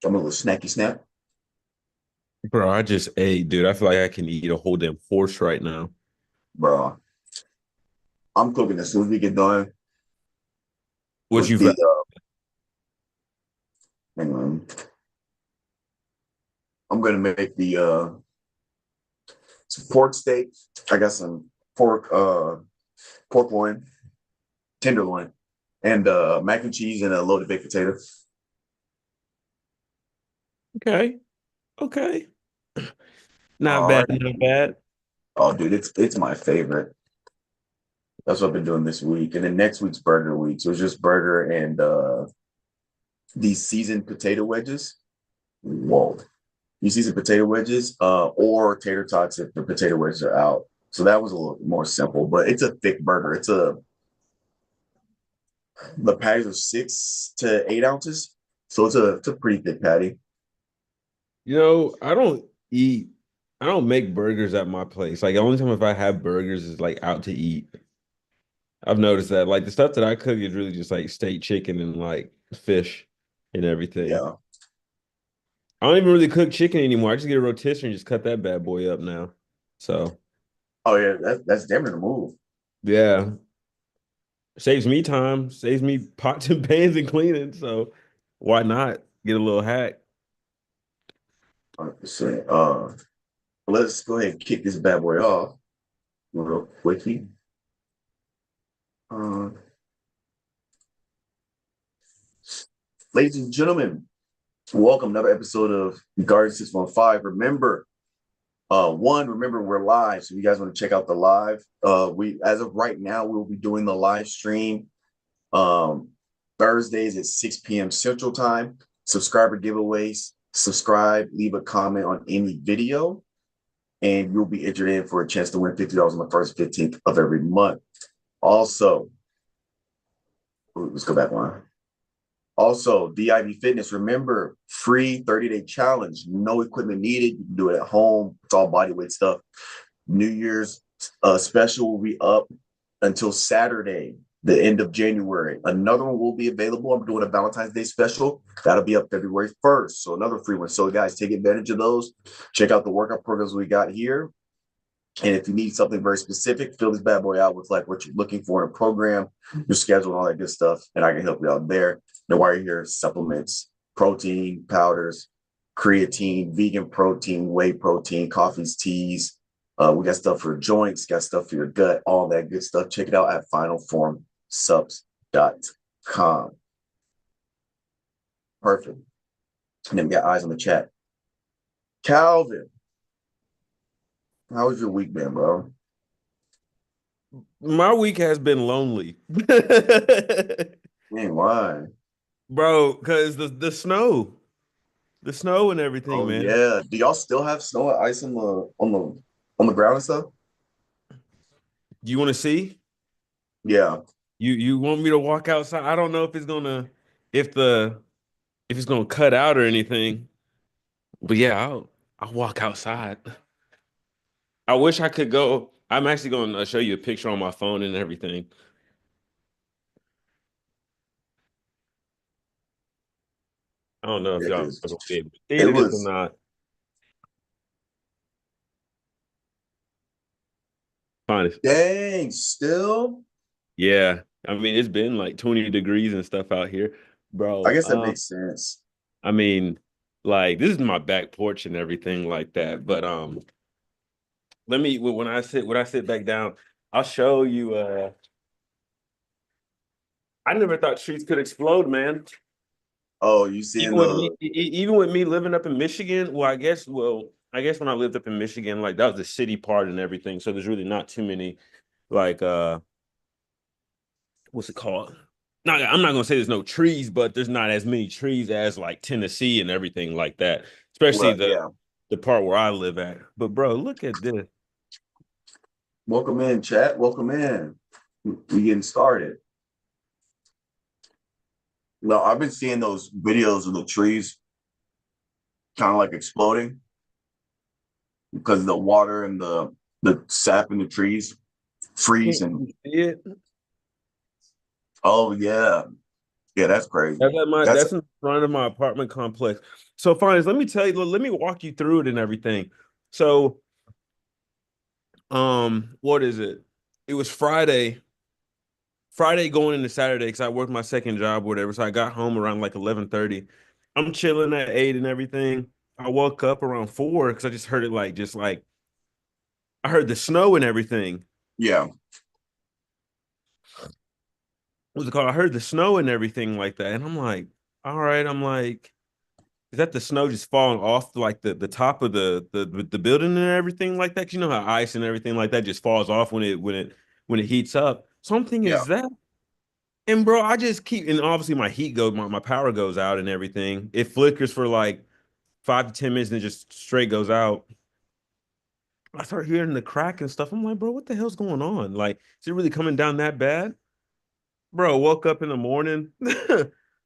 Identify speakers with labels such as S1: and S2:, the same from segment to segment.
S1: I'm a little snacky snap.
S2: Bro, I just ate, dude. I feel like I can eat a whole damn horse right now.
S1: Bro, I'm cooking as soon as we get done
S2: What
S1: with
S2: you
S1: the
S2: got?
S1: hang on. I'm gonna make the some pork steak. I got some pork loin, tenderloin, and mac and cheese and a loaded baked potato.
S2: Okay, okay. Not
S1: All
S2: bad,
S1: right.
S2: not bad.
S1: Oh, dude, it's my favorite. That's what I've been doing this week. And then next week's burger week. So it's just burger and these seasoned potato wedges. Whoa. You seasoned potato wedges, or tater tots if the potato wedges are out. So that was a little more simple, but it's a thick burger. The patties are 6 to 8 ounces. So it's a pretty thick patty.
S2: I don't make burgers at my place. Like the only time if I have burgers is like out to eat. I've noticed that. Like the stuff that I cook is really just like steak, chicken, and like fish and everything.
S1: Yeah.
S2: I don't even really cook chicken anymore. I just get a rotisserie and just cut that bad boy up now. So
S1: Oh yeah, that's damn near the move.
S2: yeah. Saves me time, saves me pots and pans and cleaning. So why not get a little hack?
S1: 100%. Let's go ahead and kick this bad boy off real quickly. Uh, Ladies and gentlemen, welcome to another episode of GoT615. Remember we're live, so if you guys want to check out the live. We as of right now, we'll be doing the live stream um Thursdays at 6 p.m. Central Time. Subscriber giveaways. Subscribe, leave a comment on any video, and you'll be entered in for a chance to win $50 on the first 15th of every month. Also, let's go back one. Also, DIV Fitness, remember, free 30-day challenge, no equipment needed. You can do it at home. It's all body weight stuff. New Year's special will be up until Saturday, the end of January. Another one will be available. I'm doing a Valentine's Day special. That'll be up February 1st. So another free one. So guys, take advantage of those. Check out the workout programs we got here. And if you need something very specific, fill this bad boy out with like what you're looking for in a program, your schedule, and all that good stuff. And I can help you out there. And while you're here, supplements, protein, powders, creatine, vegan protein, whey protein, coffees, teas. We got stuff for joints, got stuff for your gut, all that good stuff. Check it out at finalformsubs.com. Perfect. And then we got eyes on the chat. Calvin, how was your week been, bro?
S2: My week has been lonely.
S1: Man, why?
S2: Bro, because the snow and everything,
S1: Oh
S2: man.
S1: yeah. Do y'all still have snow and ice on the ground and stuff?
S2: Do you want to see?
S1: Yeah.
S2: You want me to walk outside? I don't know if it's gonna if the if it's gonna cut out or anything. But yeah, I'll walk outside. I wish I could go. I'm actually gonna show you a picture on my phone and everything. I don't know if
S1: Yeah,
S2: y'all
S1: because
S2: are gonna be able to see
S1: it
S2: this or
S1: was
S2: not. Honest.
S1: dang still.
S2: Yeah. I mean, it's been like 20 degrees and stuff out here,
S1: I
S2: bro.
S1: guess that makes sense.
S2: I mean, like this is my back porch and everything like that. But let me when I sit back down, I'll show you I never thought trees could explode, man.
S1: Oh, you seeing the
S2: Even with me living up in Michigan, I guess when I lived up in Michigan, like that was the city part and everything. So there's really not too many like what's it called? Not I'm not gonna say there's no trees, but there's not as many trees as like Tennessee and everything like that, especially
S1: well, yeah.
S2: the part where I live at. But bro, look at this.
S1: Welcome in, chat. Welcome in. We getting started. No, I've been seeing those videos of the trees kind of like exploding because the water and the sap in the trees freeze
S2: Can't
S1: and
S2: you see it?
S1: oh yeah. Yeah, that's crazy. That's
S2: That's in front of my apartment complex. So fine, let me tell you, let me walk you through it and everything. So, what is it? It was Friday going into Saturday because I worked my second job or whatever. So I got home around like 11:30. I'm chilling at 8 and everything. I woke up around 4 because I just heard it like just like I heard the snow and everything.
S1: yeah.
S2: What's it called? I heard the snow and everything like that. And I'm like, all right, I'm like, is that the snow just falling off like the top of the building and everything like that? 'Cause you know how ice and everything like that just falls off when it heats up. Something
S1: Yeah.
S2: is that. And bro, I just keep and obviously my power goes out and everything. It flickers for like 5 to 10 minutes and it just straight goes out. I start hearing the crack and stuff. I'm like, bro, what the hell's going on? Like, is it really coming down that bad? Bro, woke up in the morning,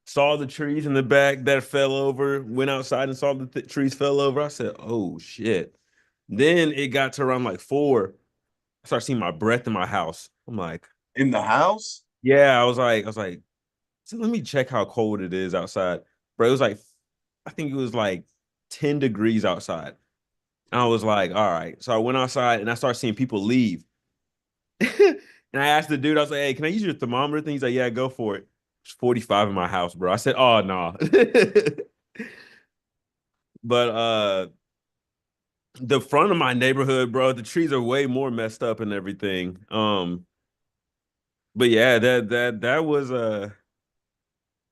S2: saw the trees in the back that fell over, went outside and saw the trees fell over. I said, oh shit. Then it got to around like 4. I started seeing my breath in my house. I'm like,
S1: In the house?
S2: yeah, I was like, so let me check how cold it is outside. Bro, it was like, I think it was like 10 degrees outside. I was like, all right. So I went outside and I started seeing people leave. And I asked the dude, I was like, hey, can I use your thermometer thing? He's like, yeah, go for it. It's 45 in my house, bro. I said, oh no. But the front of my neighborhood, bro, the trees are way more messed up and everything. But yeah, that was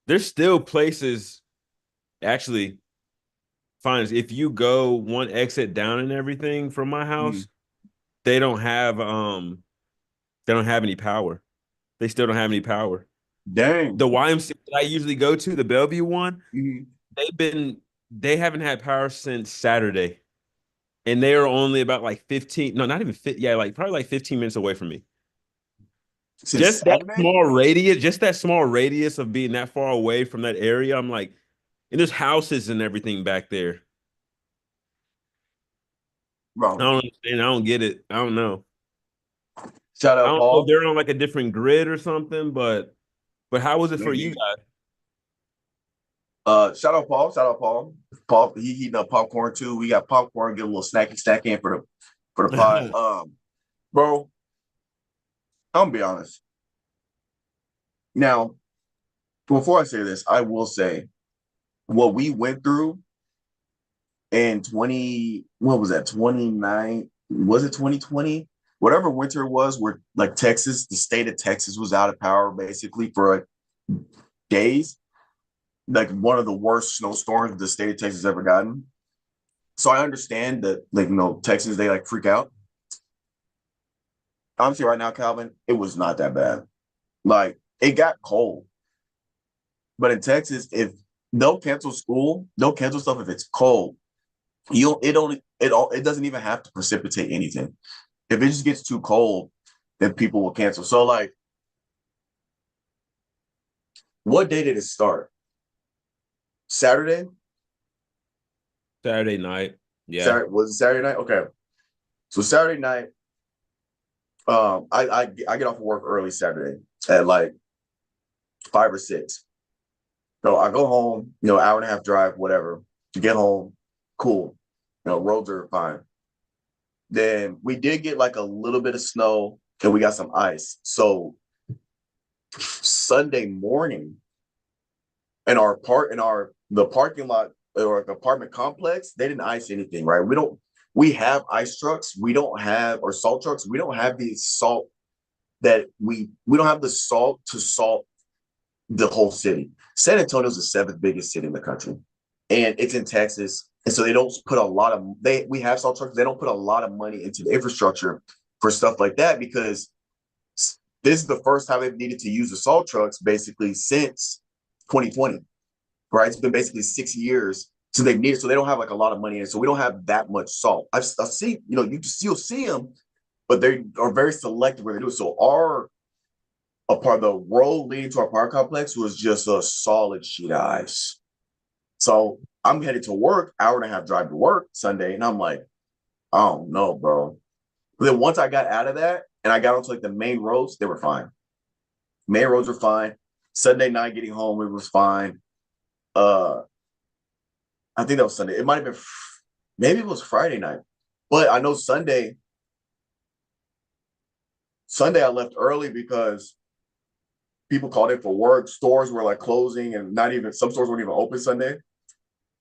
S2: there's still places actually fine. If you go one exit down and everything from my
S1: Mhm.
S2: house, they don't have they don't have any power. They still don't have any power.
S1: Dang.
S2: The YMCA that I usually go to, the Bellevue one,
S1: Mhm.
S2: they've been they haven't had power since Saturday. And they are only about like 15, no, not even fit, yeah, like probably like 15 minutes away from me.
S1: Since Saturday?
S2: Just that small radius of being that far away from that area, I'm like, and there's houses and everything back there. I
S1: Bro.
S2: don't understand. I don't get it. I don't know.
S1: Shout
S2: I
S1: out
S2: don't know if
S1: Paul.
S2: they're on like a different grid or something, but how was it for you
S1: Maybe.
S2: guys?
S1: Shout out Paul. Shout out Paul. Paul, he heating up popcorn too. We got popcorn, get a little snacky snack in for the pod. Bro, I'm gonna be honest. Now, before I say this, I will say what we went through in 20, what was that, 29? Was it 2020? Whatever winter it was, where like Texas, the state of Texas was out of power basically for like days, like one of the worst snowstorms the state of Texas ever gotten. So I understand that, like, Texans, they like freak out. Honestly, right now, Calvin, it was not that bad. Like, it got cold, but in Texas, if they'll cancel school, they'll cancel stuff if it's cold. You don't, it only, it doesn't even have to precipitate anything. If it just gets too cold, then people will cancel. So, like, what day did it start? Saturday?
S2: Saturday night. Yeah.
S1: Saturday was it Saturday night? Okay. So Saturday night, I get off of work early Saturday at like 5 or 6. So I go home, hour and a half drive, whatever, to get home. Cool. Roads are fine. Then we did get like a little bit of snow and we got some ice. So Sunday morning in our the parking lot or apartment complex, they didn't ice anything, right? We have ice trucks, we don't have or salt trucks, we don't have the salt that we don't have the salt to salt the whole city. San Antonio is the seventh biggest city in the country, and it's in Texas. And so they don't put a lot of we have salt trucks. They don't put a lot of money into the infrastructure for stuff like that because this is the first time they've needed to use the salt trucks basically since 2020. Right? It's been basically 6 years since they've needed. So they don't have like a lot of money in it. So we don't have that much salt. I've seen, you'll see them, but they are very selective where they do it. So a part of the road leading to our park complex was just a solid sheet of ice. So I'm headed to work, hour and a half drive to work Sunday, and I'm like, I don't know, bro. But then once I got out of that and I got onto like the main roads, they were fine. Main roads were fine. Sunday night getting home, it was fine. Uh, I think that was Sunday. It might have been, maybe it was Friday night, but I know Sunday. Sunday I left early because people called in for work. Stores were like closing, and not even some stores weren't even open Sunday.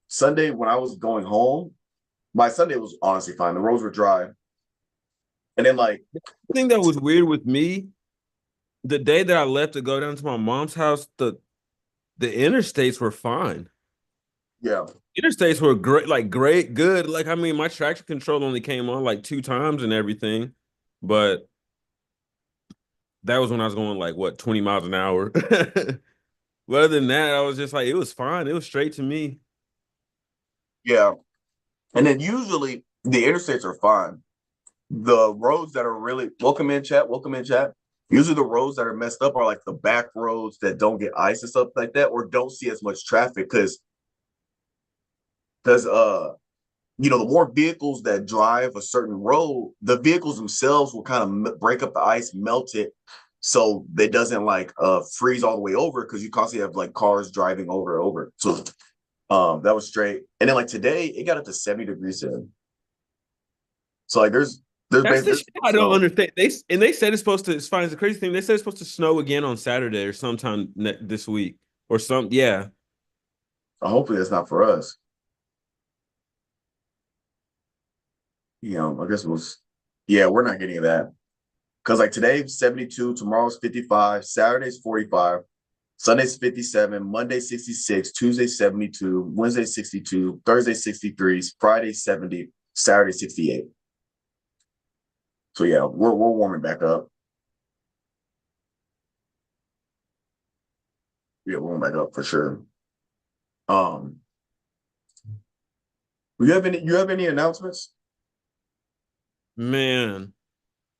S1: Sunday when I was going home, my Sunday was honestly fine. The roads were dry, and then like,
S2: The thing that was weird with me, the day that I left to go down to my mom's house, the interstates were fine.
S1: yeah,
S2: Interstates were great, like great, good. Like I mean, my traction control only came on like 2 times and everything, but that was when I was going like what 20 miles an hour. But other than that, I was just like, it was fine. It was straight to me.
S1: yeah, and then usually the interstates are fine. The roads that are really welcome in chat, welcome in chat. Usually the roads that are messed up are like the back roads that don't get ice and stuff like that, or don't see as much traffic because you know, the more vehicles that drive a certain road, the vehicles themselves will kind of break up the ice, melt it, so it doesn't like freeze all the way over because you constantly have like cars driving over and over. So that was straight. And then like today, it got up to 70 degrees today. So like
S2: That's the
S1: there's
S2: shit I don't
S1: snow.
S2: understand. They said it's supposed to. It's fine. It's the crazy thing. They said it's supposed to snow again on Saturday or sometime this week or some. Yeah,
S1: Hopefully that's not for us. You know, I guess it was. Yeah, we're not getting that because like today 72, tomorrow's 55, Saturday's 45, Sunday's 57, Monday 66, Tuesday 72, Wednesday 62, Thursday 63, Friday 70, Saturday 68. So yeah, we're warming back up. Yeah, warming back up for sure. Um, you have any announcements?
S2: man.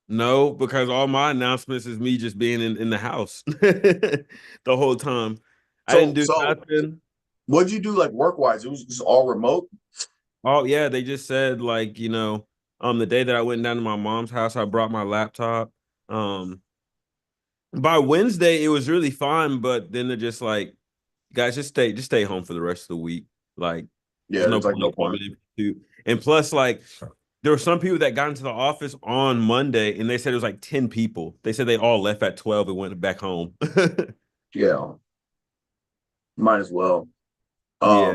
S2: No, because all my announcements is me just being in the house the whole time. I didn't do
S1: So
S2: nothing.
S1: what'd you do like work wise? It was just all remote.
S2: Oh yeah, they just said like, the day that I went down to my mom's house, I brought my laptop. Um, by Wednesday it was really fine, but then they're just like, guys, just stay home for the rest of the week. Like,
S1: Yeah,
S2: there's no
S1: there's like
S2: point
S1: no
S2: in
S1: point.
S2: coming in. And plus, like, there were some people that got into the office on Monday and they said it was like 10 people. They said they all left at 12 and went back home.
S1: Yeah, might as well.
S2: Yeah.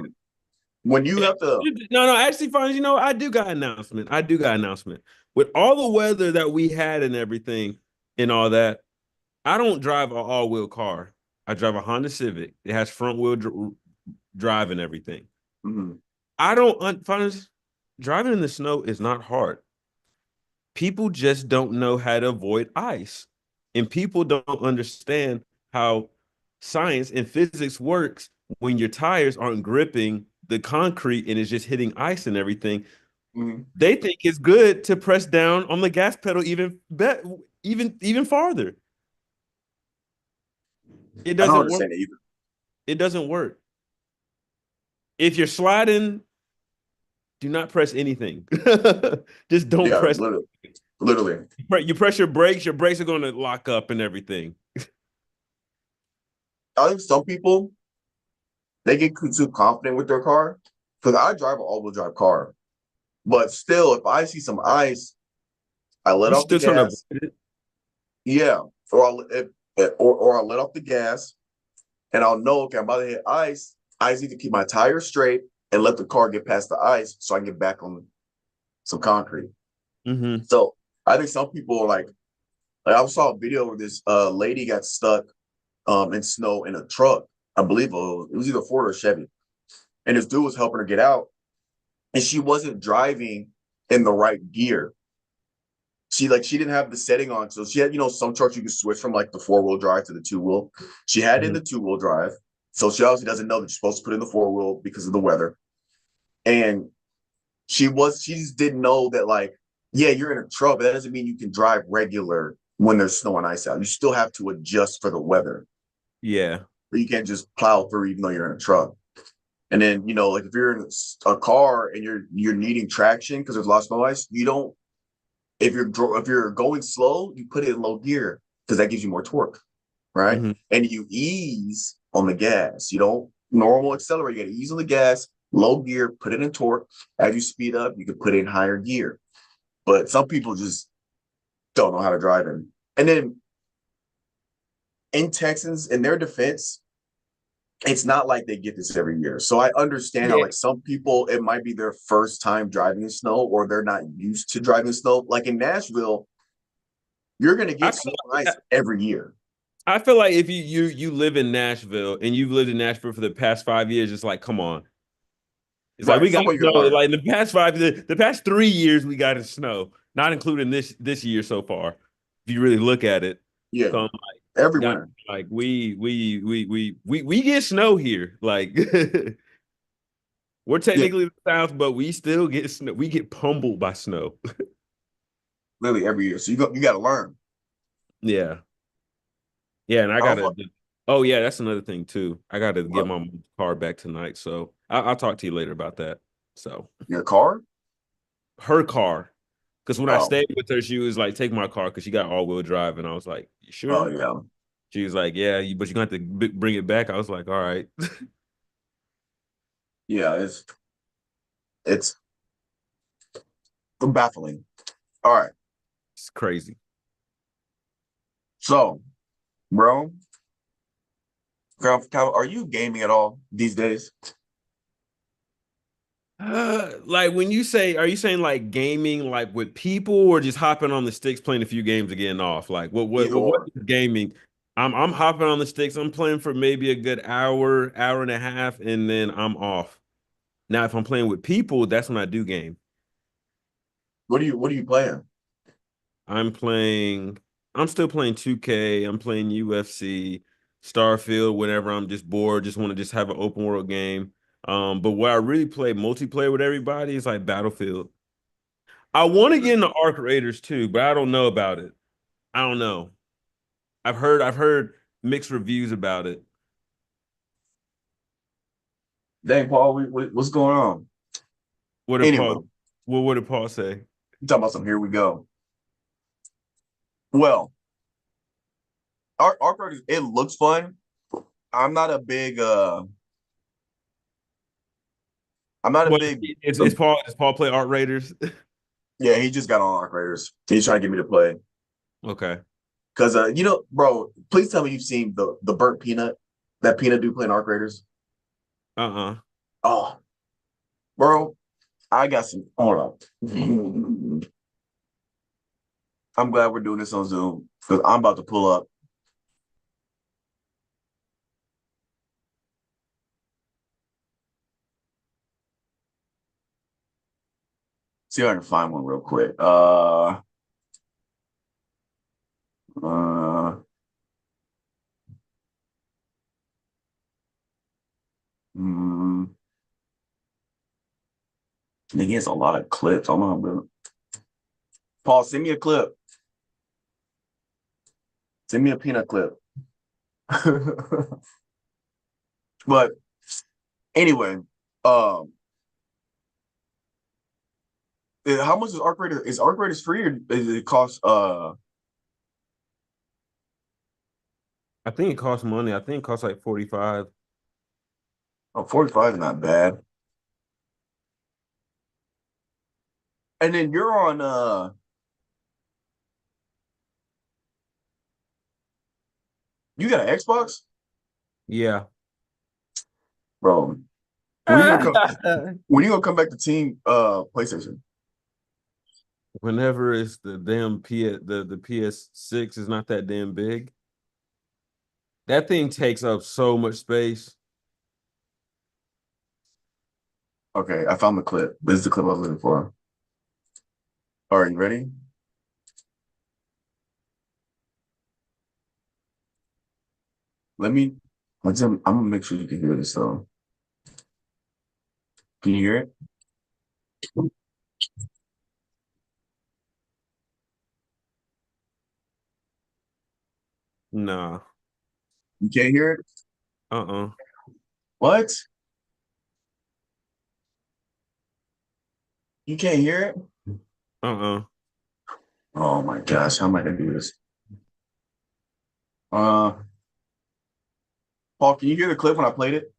S1: When you have to,
S2: No, actually, fine. I do got announcement. I do got announcement. With all the weather that we had and everything and all that, I don't drive an all-wheel car. I drive a Honda Civic. It has front-wheel drive and everything.
S1: mhm,
S2: I don't find driving in the snow is not hard. People just don't know how to avoid ice. And people don't understand how science and physics works when your tires aren't gripping the concrete and it's just hitting ice and everything.
S1: mhm.
S2: They think it's good to press down on the gas pedal even farther. It
S1: I don't
S2: doesn't work.
S1: understand it either.
S2: It doesn't work. If you're sliding, do not press anything. Just don't
S1: Yeah,
S2: press.
S1: literally, literally.
S2: You press your brakes are going to lock up and everything.
S1: I think some people they get too confident with their car because I drive an all-wheel drive car, but still, if I see some ice, I let
S2: You
S1: off the
S2: still trying to
S1: gas.
S2: avoid it?
S1: Yeah, or I let off the gas, and I'll know okay, I'm about to hit ice. I just need to keep my tires straight and let the car get past the ice so I can get back on some concrete.
S2: Mm-hmm.
S1: So I think some people are like I saw a video where this lady got stuck in snow in a truck. I believe it was either Ford or Chevy, and this dude was helping her get out, and she wasn't driving in the right gear. She didn't have the setting on, so she had some trucks you could switch from like the 4-wheel drive to the 2-wheel. She had in
S2: Mm-hmm.
S1: the 2-wheel drive, so she obviously doesn't know that you're supposed to put in the 4-wheel because of the weather. And she just didn't know that like yeah you're in a truck, but that doesn't mean you can drive regular when there's snow and ice out. You still have to adjust for the weather,
S2: Yeah.
S1: but you can't just plow through even though you're in a truck. And then like if you're in a car and you're needing traction because there's a lot of snow ice, you don't if you're going slow, you put it in low gear because that gives you more torque. right?
S2: Hmm.
S1: And you ease on the gas. You don't normal accelerate. You got to ease on the gas, low gear, put it in torque. As you speed up, you can put it in higher gear. But some people just don't know how to drive it. And then in Texans, in their defense, it's not like they get this every year. So I understand how
S2: Yeah,
S1: like some people it might be their first time driving in snow or they're not used to driving in snow. Like in Nashville, you're gonna
S2: I
S1: get
S2: feel
S1: snow and ice every year.
S2: I feel like if you live in Nashville and you've lived in Nashville for the past 5 years, it's like, come on. It's like
S1: Right.
S2: we got
S1: Somewhere you
S2: snow.
S1: can learn.
S2: Like the past 3 years, we got snow, not including this year so far. If you really look at it,
S1: Yeah.
S2: so I'm
S1: Every
S2: like,
S1: winter.
S2: like we get snow here. Like we're
S1: Yeah,
S2: technically the South, but we still get snow. We get pummeled by snow.
S1: literally every year. So you gotta learn.
S2: Yeah, yeah, and I
S1: I don't
S2: gotta.
S1: know.
S2: Oh yeah, that's another thing too. I gotta get
S1: What?
S2: my car back tonight, so I'll talk to you later about that. So
S1: Your car?
S2: her car. Because when I
S1: Oh,
S2: stayed with her, she was like, "Take my car," because she got all-wheel drive, and I was like, "You
S1: oh
S2: sure?"
S1: yeah.
S2: She was like, "Yeah, but you're gonna have to bring it back." I was like, "All right."
S1: Yeah, it's baffling. All right.
S2: It's crazy.
S1: So, bro, are you gaming at all these days?
S2: Like when you say, are you saying like gaming, like with people, or just hopping on the sticks, playing a few games and getting off? Like
S1: Either
S2: what
S1: or.
S2: is gaming? I'm hopping on the sticks. I'm playing for maybe a good hour and a half, and then I'm off. Now, if I'm playing with people, that's when I do game.
S1: What are you playing?
S2: I'm playing, I'm still playing 2K. I'm playing UFC, Starfield, whenever I'm just bored, just want to just have an open world game. But where I really play multiplayer with everybody is like Battlefield. I want to get into Arc Raiders too, but I don't know about it. I don't know. I've heard mixed reviews about it.
S1: Dang, Paul, what's going on?
S2: What did
S1: Anyway,
S2: Paul what did Paul say?
S1: you talking about some here we go. Well, our project, it looks fun. I'm not a big I'm not a
S2: What
S1: big
S2: is Paul does Paul play Arc Raiders?
S1: yeah, he just got on Arc Raiders. He's trying to get me to play.
S2: Okay.
S1: Cause bro, please tell me you've seen the burnt peanut, that peanut dude playing Arc Raiders.
S2: Uh-uh.
S1: Oh, bro, I got some hold on. I'm glad we're doing this on Zoom because I'm about to pull up. See if I can find one real quick. Uh, mm, he has a lot of clips. I don't know. Paul, send me a clip. Send me a peanut clip. But anyway, um, how much is Arc Raiders? Is Arc Raiders free or does it cost?
S2: I think it costs money. I think it costs like 45.
S1: Oh, 45 is not bad. And then you're on. You got an Xbox,
S2: Yeah.
S1: bro. When you gonna come? When you gonna come back to Team PlayStation?
S2: Whenever it's the damn the PS6 is not that damn big. That thing takes up so much space.
S1: Okay, I found the clip. This is the clip I was looking for. All right, you ready? Let me. I'm gonna make sure you can hear this though. Can you hear it?
S2: Nah.
S1: You can't hear it?
S2: Uh-uh.
S1: What? You can't hear it?
S2: Uh-uh.
S1: Oh my gosh, how am I gonna do this? Uh, Paul, can you hear the clip when I played it?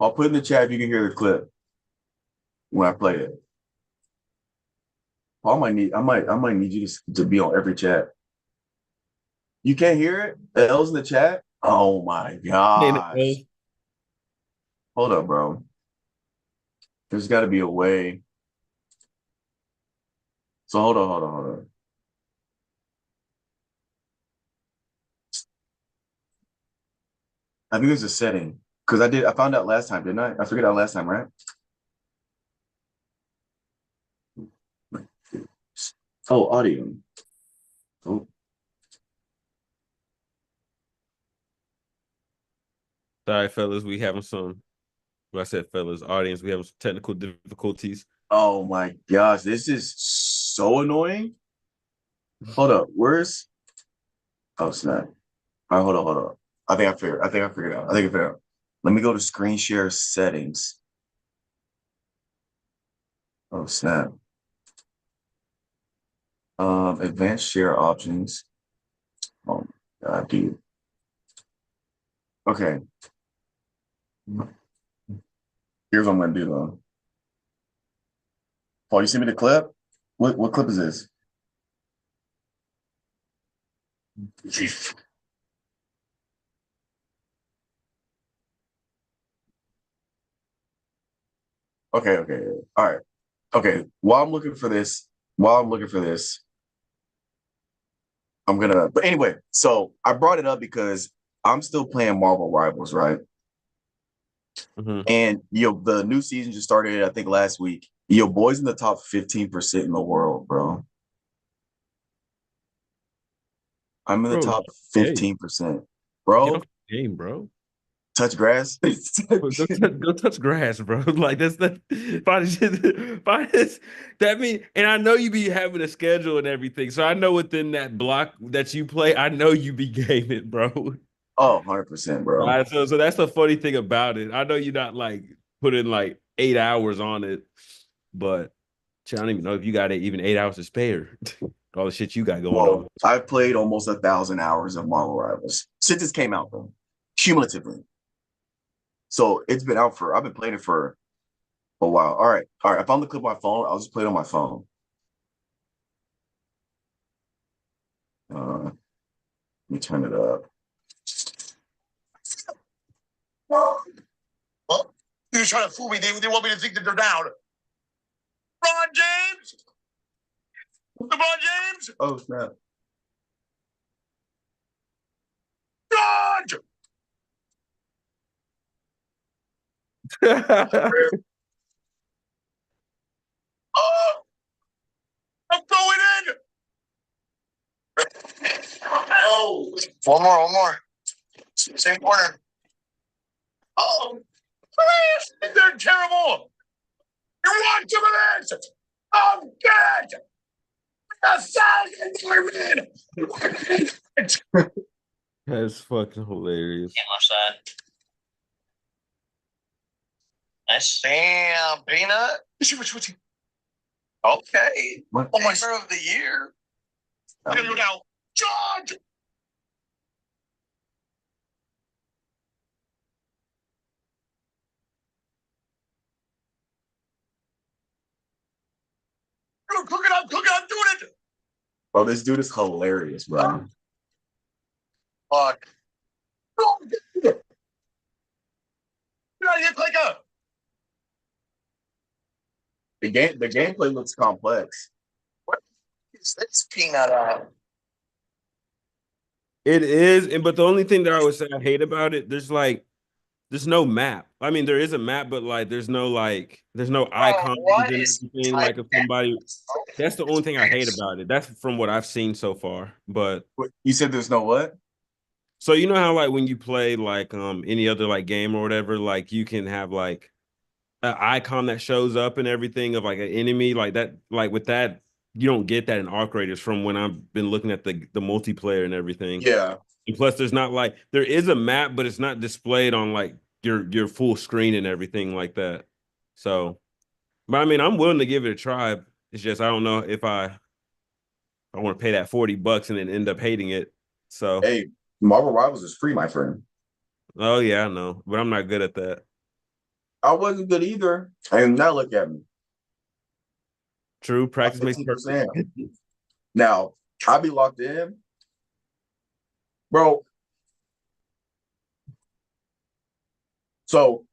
S1: I'll put in the chat if you can hear the clip when I played it. Paul, I might need you to be on every chat. You can't hear it? The L's in the chat? Oh my gosh. Hold up, bro. There's got to be a way. So hold on. I think there's a setting because I found out last time, didn't I? I figured out last time, right? Oh, audio. Oh,
S2: Sorry, fellas, we having some. Well, I said, fellas, audience, we having some technical difficulties.
S1: oh my gosh, this is so annoying. Hold up, where's? Oh snap! All right, hold on. I think I figured it out. I think I figured it out. Let me go to screen share settings. Oh snap! Advanced share options. Oh God, dude. Okay, here's what I'm gonna do though. Paul, you send me the clip? What clip is this? Okay. All right. Okay. While I'm looking for this, I'm gonna. But anyway, so I brought it up because I'm still playing Marvel Rivals, right?
S2: Mm-hmm.
S1: And the new season just started, I think, last week. Your boys in the top 15% in the world, bro. I'm in the
S2: Bro,
S1: top
S2: hey,
S1: 15%.
S2: get off
S1: Bro,
S2: the game, bro.
S1: touch grass.
S2: Go touch grass, bro. Like that's that. Find this. That mean, and I know you be having a schedule and everything, so I know within that block that you play, I know you be gaming, bro.
S1: Oh, 100%, bro.
S2: Right. So that's the funny thing about it. I know you're not like putting like 8 hours on it, but shit, I don't even know if you got even 8 hours to spare. All the shit you got going on.
S1: Well, I've played almost 1,000 hours of Marvel Rivals since it's came out, though, cumulatively. So it's been out for, I've been playing it for a while. All right. I found the clip on my phone. I'll just play it on my phone. Let me turn it up. Well, you're trying to fool me. They want me to think that they're down. LeBron James? LeBron James? Oh, snap. God! Oh, I'm going in! Oh, one more. Same corner. Oh, please! They're terrible! You want some of this? Oh, good! $1,000
S2: That's fucking hilarious.
S3: Can't watch that. Nice. Damn, Peanut. Okay.
S1: What?
S3: Player of the year.
S1: Now, George! Cook it up, doing it! Bro, this dude is hilarious, bro.
S3: Fuck.
S1: Get out of here, Clayco! The gameplay looks complex.
S3: What is this Peanut at?
S2: It is, and but the only thing that I would say I hate about it, there's no map. I mean, there is a map, but like there's no icons
S3: What
S2: and
S3: is
S2: everything. Like if somebody, that's the only thing I hate about it. That's from what I've seen so far. But
S1: You said there's no what?
S2: so you know how like when you play like any other like game or whatever, like you can have like an icon that shows up and everything of like an enemy like that. Like with that, you don't get that in Arc Raiders from when I've been looking at the multiplayer and everything.
S1: Yeah.
S2: And plus, there's not like there is a map, but it's not displayed on like your full screen and everything like that. So, but I mean, I'm willing to give it a try. It's just I don't know if I want to pay that $40 and then end up hating it. So
S1: Hey, Marvel Rivals is free, my friend.
S2: Oh yeah, I know, but I'm not good at that.
S1: I wasn't good either. And now look at me.
S2: True,
S1: I'm
S2: practice makes perfect.
S1: 15%. Now, I'll be locked in. Bro, so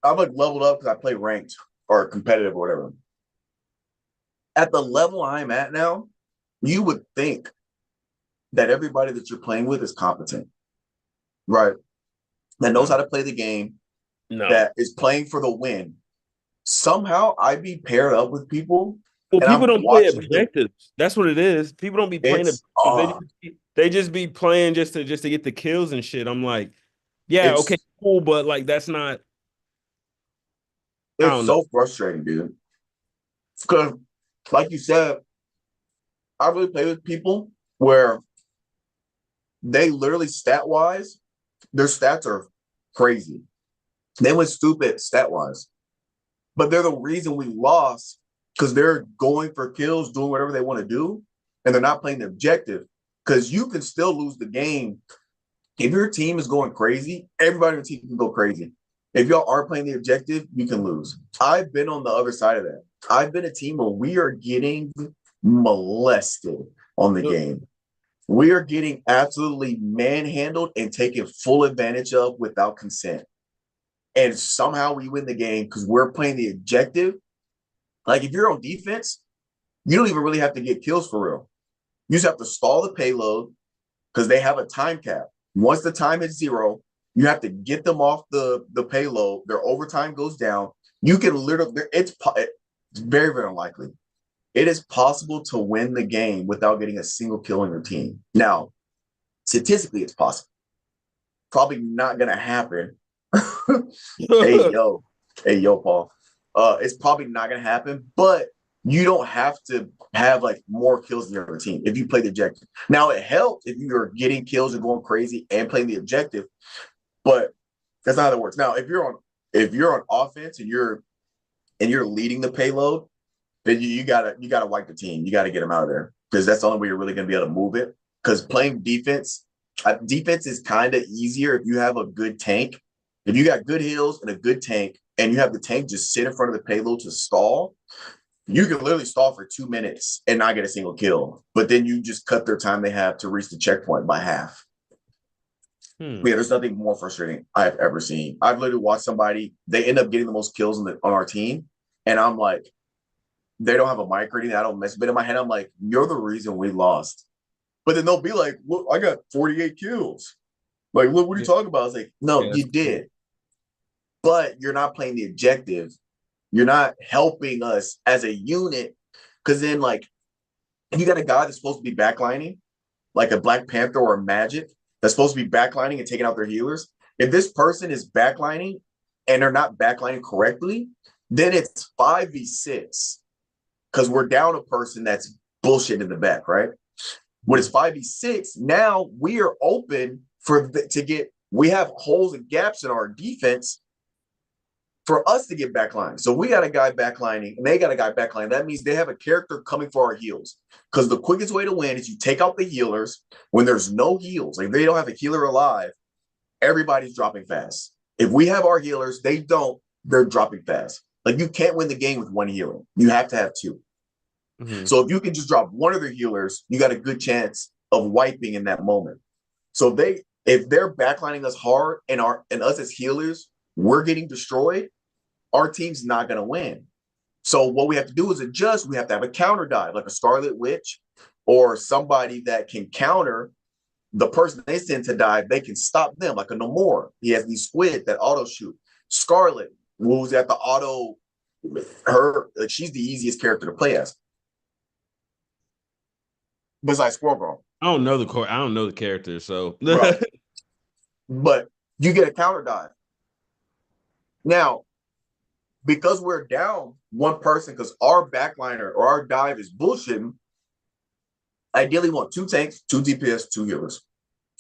S1: I'm like leveled up because I play ranked or competitive or whatever. At the level I'm at now, you would think that everybody that you're playing with is competent, right? That knows
S2: No,
S1: how to play the game,
S2: no.
S1: that is playing for the win. Somehow I be paired up with people
S2: Well,
S1: and
S2: people
S1: I'm
S2: don't play
S1: watching them.
S2: objectives. That's what it is. People don't be playing
S1: It's
S2: objectives. They just be playing just to get the kills and shit. I'm like, yeah, okay,
S1: it's
S2: cool, but like that's not. I
S1: it's
S2: don't know.
S1: so frustrating, dude. Because like you said, I really play with people where they literally stat wise, their stats are crazy. They went stupid stat wise, but they're the reason we lost because they're going for kills, doing whatever they want to do, and they're not playing the objective. Because you can still lose the game if your team is going crazy. Everybody on the team can go crazy. If y'all are playing the objective, you can lose. I've been on the other side of that. I've been a team where we are getting molested on the game. We are getting absolutely manhandled and taken full advantage of without consent. And somehow we win the game because we're playing the objective. Like if you're on defense, you don't even really have to get kills for real. You just have to stall the payload because they have a time cap. Once the time is 0, you have to get them off the payload. Their overtime goes down. You can literally, it's very, very unlikely. It is possible to win the game without getting a single kill on your team. Now, statistically, it's possible. Probably not going to happen. hey, yo. Hey, yo, Paul. It's probably not going to happen, but you don't have to have like more kills than your other team if you play the objective. Now, it helps if you're getting kills and going crazy and playing the objective, but that's not how that works. Now, if you're on offense and you're leading the payload, then you gotta wipe the team. You gotta get them out of there because that's the only way you're really gonna be able to move it. Because playing defense is kind of easier if you have a good tank. If you got good heals and a good tank, and you have the tank just sit in front of the payload to stall, you can literally stall for 2 minutes and not get a single kill. But then you just cut their time they have to reach the checkpoint by half. Yeah, there's nothing more frustrating I've ever seen. I've literally watched somebody, they end up getting the most kills on our team, and I'm like, they don't have a mic or anything. I don't mess. But in my head, I'm like, you're the reason we lost. But then they'll be like, look, I got 48 kills. Like, look, what are you talking about? I was like, no, you did. But you're not playing the objective. You're not helping us as a unit. Because then, like, if you got a guy that's supposed to be backlining, like a Black Panther or a Magic, that's supposed to be backlining and taking out their healers. If this person is backlining and they're not backlining correctly, then it's 5v6 because we're down a person that's bullshit in the back, right? When it's 5v6, now we are open we have holes and gaps in our defense for us to get backlining. So we got a guy backlining and they got a guy backlining. That means they have a character coming for our heals. Because the quickest way to win is you take out the healers when there's no heals. Like if they don't have a healer alive, everybody's dropping fast. If we have our healers, they don't, they're dropping fast. Like you can't win the game with one healer. You have to have 2. Mm-hmm. So if you can just drop one of their healers, you got a good chance of wiping in that moment. So if they're backlining us hard and us as healers, we're getting destroyed, our team's not going to win. So what we have to do is adjust. We have to have a counter dive, like a Scarlet Witch or somebody that can counter the person they send to dive. They can stop them, like a Nomura. He has these squid that auto shoot. Scarlet, who's at the auto, she's the easiest character to play as. Besides Squirrel Girl.
S2: I don't know the character, so
S1: right. But you get a counter dive. Now, because we're down one person, because our backliner or our dive is bullshitting, ideally we want 2 tanks, 2 DPS, 2 healers.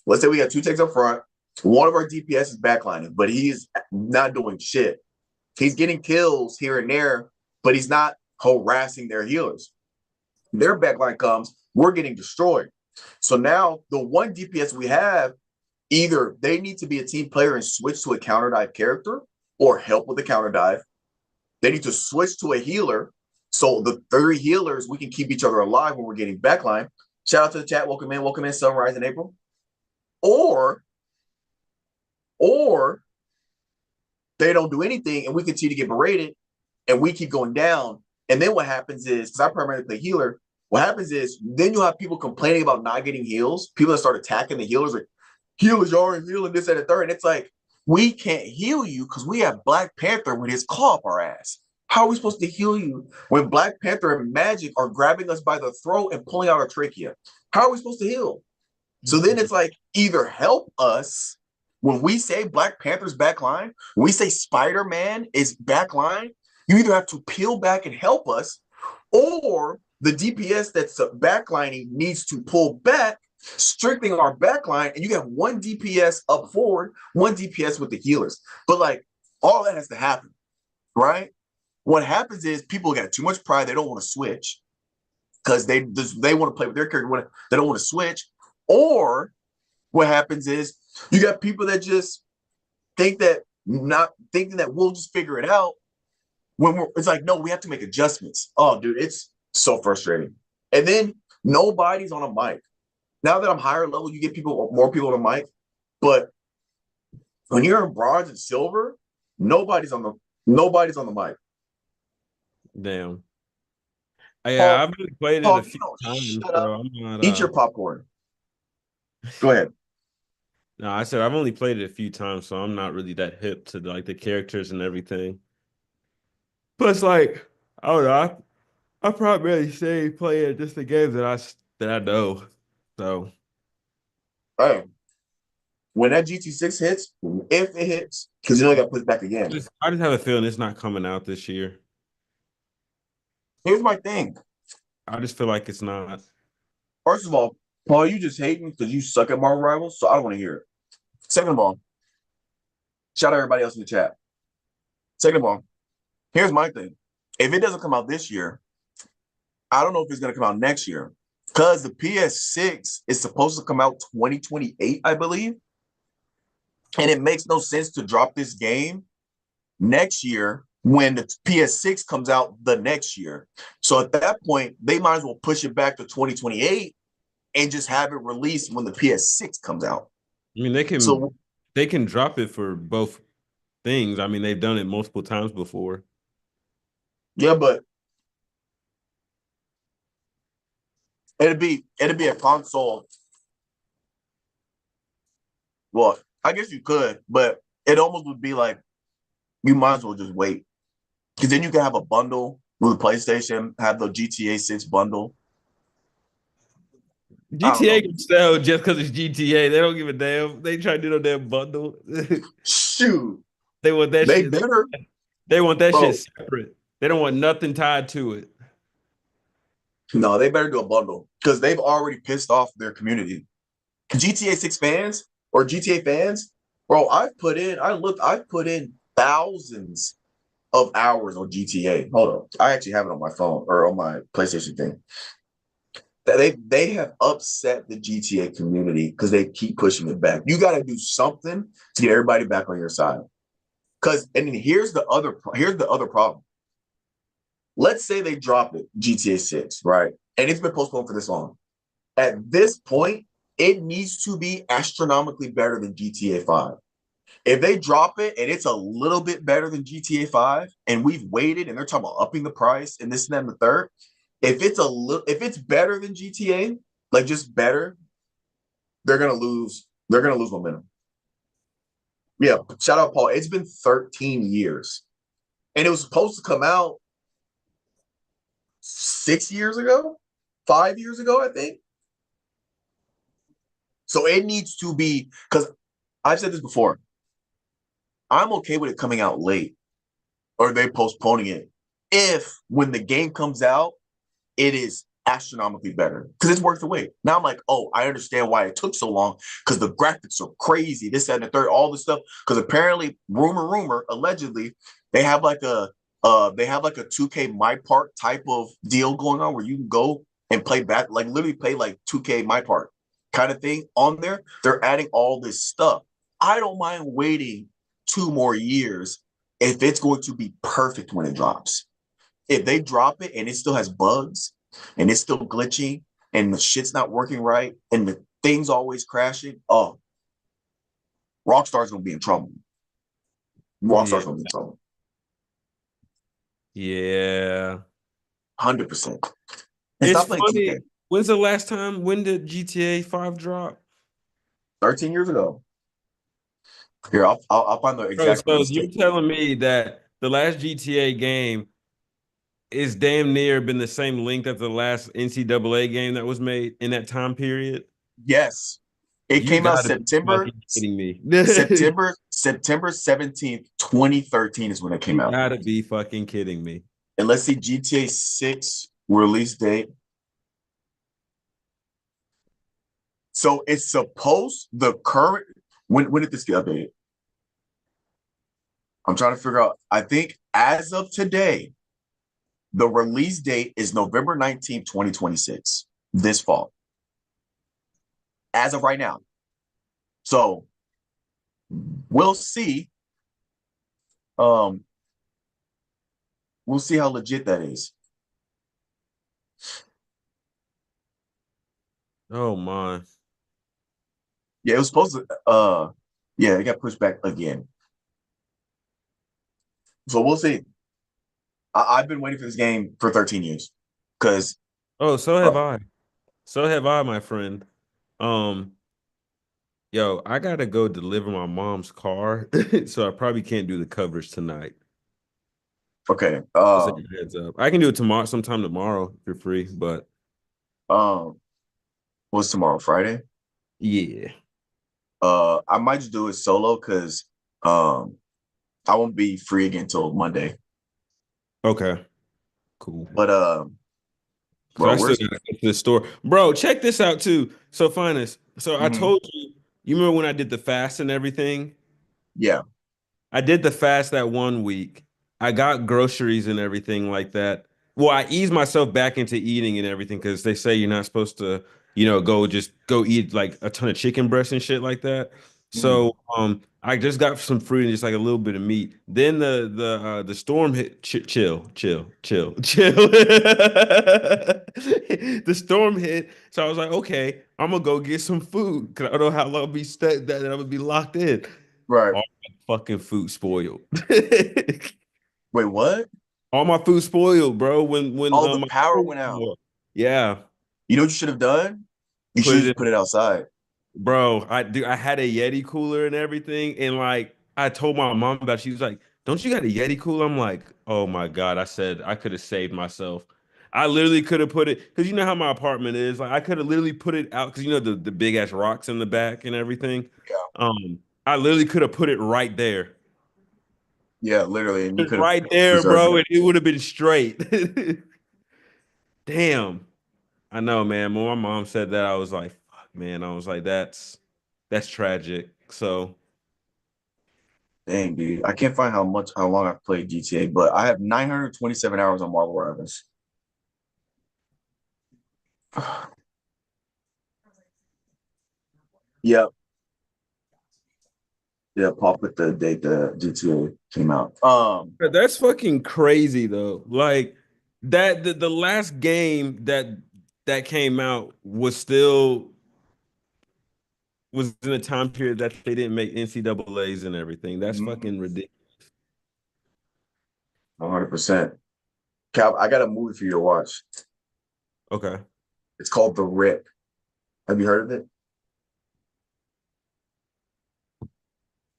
S1: Let's say we got 2 tanks up front. One of our DPS is backlining, but he's not doing shit. He's getting kills here and there, but he's not harassing their healers. Their backline comes, we're getting destroyed. So now the one DPS we have, either they need to be a team player and switch to a counter dive character or help with the counter dive. They need to switch to a healer. So the 3 healers, we can keep each other alive when we're getting backline. Shout out to the chat. Welcome in, Sunrise in April. Or they don't do anything and we continue to get berated and we keep going down. And then what happens is, because I primarily play healer, what happens is then you have people complaining about not getting heals. People that start attacking the healers, like, healers aren't healing this and the third. And it's like, we can't heal you because we have Black Panther with his claw up our ass. How are we supposed to heal you when Black Panther and Magic are grabbing us by the throat and pulling out our trachea? How are we supposed to heal? So then it's like, either help us when we say Black Panther's backline, when we say Spider-Man is backline, you either have to peel back and help us, or the DPS that's backlining needs to pull back, strengthening our backline, and you have 1 DPS up forward, 1 DPS with the healers. But like, all that has to happen, right? What happens is people got too much pride. They don't want to switch because they want to play with their character. They don't want to switch. Or what happens is you got people that just think that not thinking that we'll just figure it out when it's like, no, we have to make adjustments. Oh, dude, it's so frustrating. And then nobody's on a mic. Now that I'm higher level, you get more people on a mic. But when you're in bronze and silver, nobody's on the mic.
S2: Damn. Yeah, I've really played it a few times.
S1: Shut
S2: So
S1: up.
S2: I'm not,
S1: Eat your popcorn. Go ahead.
S2: No, I said I've only played it a few times, so I'm not really that hip to like the characters and everything. Plus, like, I don't know, I probably say playing just the games that I know. So
S1: Hey, when that GT6 hits, if it hits, because you know, got to put it back again.
S2: I just have a feeling it's not coming out this year.
S1: Here's my thing.
S2: I just feel like it's not.
S1: First of all, Paul, you just hate me because you suck at Marvel Rivals, so I don't want to hear it. Second of all, shout out everybody else in the chat. Second of all, here's my thing. If it doesn't come out this year, I don't know if it's going to come out next year because the PS6 is supposed to come out 2028, I believe. And it makes no sense to drop this game next year when the PS6 comes out the next year. So at that point, they might as well push it back to 2028 and just have it released when the PS6 comes out.
S2: I mean, they can drop it for both things. I mean, they've done it multiple times before.
S1: Yeah, but it'd be a console. Well, I guess you could, but it almost would be like you might as well just wait. Because then you can have a bundle with the PlayStation, have the GTA 6 bundle.
S2: GTA can sell just because it's GTA. They don't give a damn. They try to do no damn bundle.
S1: Shoot.
S2: They want that
S1: they
S2: shit.
S1: Better.
S2: They want that shit separate. They don't want nothing tied to it.
S1: No, they better do a bundle because they've already pissed off their community. GTA 6 fans or GTA fans, bro, I've put in thousands of hours on GTA. Hold on. I actually have it on my phone or on my PlayStation thing. They have upset the GTA community because they keep pushing it back. You got to do something to get everybody back on your side. And then here's the other problem. Let's say they drop it, GTA 6, right? And it's been postponed for this long. At this point, it needs to be astronomically better than GTA 5. If they drop it and it's a little bit better than GTA 5, and we've waited and they're talking about upping the price and this and that and the third, if it's better than GTA, like just better, they're gonna lose momentum. Yeah, shout out Paul. It's been 13 years. And it was supposed to come out 6 years ago, 5 years ago, I think. So it needs to be, because I've said this before. I'm okay with it coming out late or they postponing it if when the game comes out, it is astronomically better because it's worth the wait. Now I'm like, oh, I understand why it took so long because the graphics are crazy, this, that, and the third, all this stuff. Because apparently, rumor, allegedly, they have like a 2K My Park type of deal going on where you can go and play back, like literally play like 2K My Part kind of thing on there. They're adding all this stuff. I don't mind waiting 2 more years if it's going to be perfect when it drops. If they drop it and it still has bugs and it's still glitching and the shit's not working right and the thing's always crashing, oh, Rockstar's gonna be in trouble.
S2: Yeah.
S1: Rockstar's gonna be in trouble.
S2: Yeah.
S1: 100%. And
S2: It's
S1: stop playing 2K.
S2: funny. When's the last time? When did GTA 5 drop?
S1: 13 years ago. Here, I'll find the
S2: Bro,
S1: exact
S2: so
S1: release
S2: you're
S1: date.
S2: telling me that the last GTA game is damn near been the same length as the last NCAA game that was made in that time period?
S1: Yes. It
S2: You
S1: came out
S2: gotta be
S1: September
S2: fucking kidding me.
S1: September September 17th, 2013 is when it came
S2: You
S1: out.
S2: gotta be fucking kidding me.
S1: And let's see GTA 6 release date. So it's supposed the current when did this get updated? I'm trying to figure out. I think as of today, the release date is November 19th, 2026, this fall. As of right now. So we'll see. Um, we'll see how legit that is.
S2: Oh my.
S1: Yeah, it was supposed to yeah, it got pushed back again. So we'll see. I've been waiting for this game for 13 years. Because
S2: Oh, so have I. So have I, my friend. Um, yo, I gotta go deliver my mom's car, so I probably can't do the coverage tonight.
S1: okay.
S2: Just a heads up. I can do it tomorrow, sometime tomorrow if you're free, but
S1: Um what's tomorrow? Friday?
S2: yeah.
S1: I might just do it solo because um I won't be free again until Monday.
S2: Okay, cool.
S1: But
S2: So
S1: bro,
S2: I still
S1: where's
S2: gotta go to the store. Bro, check this out too. So Finest. So I
S1: Mhm.
S2: told you, you remember when I did the fast and everything?
S1: Yeah.
S2: I did the fast that 1 week. I got groceries and everything like that. Well, I eased myself back into eating and everything because they say you're not supposed to, go eat like a ton of chicken breasts and shit like that.
S1: Mhm.
S2: So I just got some fruit and just like a little bit of meat. Then the storm hit. Chill. The storm hit. So I was like, okay, I'm gonna go get some food because I don't know how long I'll be stuck that I'm gonna be locked in.
S1: Right.
S2: Fucking food spoiled.
S1: Wait, what?
S2: All my food spoiled, bro. When
S1: Oh, the
S2: my
S1: power
S2: car
S1: went
S2: went
S1: out.
S2: out. Yeah,
S1: You know what you should have done? You should
S2: put
S1: have
S2: it
S1: just put
S2: in,
S1: it outside.
S2: bro. I had a Yeti cooler and everything, and like I told my mom about it. She was like, "Don't you got a Yeti cooler?" I'm like, "Oh my God." I said I could have saved myself. I literally could have put it because you know how my apartment is. Like I could have literally put it out because you know the big ass rocks in the back and everything.
S1: Yeah.
S2: I literally could have put it right there.
S1: Yeah, literally. And you could have
S2: Right there,
S1: preserved
S2: bro,
S1: it.
S2: and it would have been straight. Damn. I know, man. When my mom said that, I was like, fuck, man. I was like, that's tragic. So,
S1: Dang, dude. I can't find how long I've played GTA, but I have 927 hours on Marvel Rivals. Yep. Yeah, pop with the date the GTA came out.
S2: that's fucking crazy though. Like that the last game that came out was in a time period that they didn't make NCAAs and everything. That's fucking ridiculous.
S1: 100%. Cal, I got a movie for you to watch.
S2: Okay.
S1: It's called The Rip. Have you heard of it?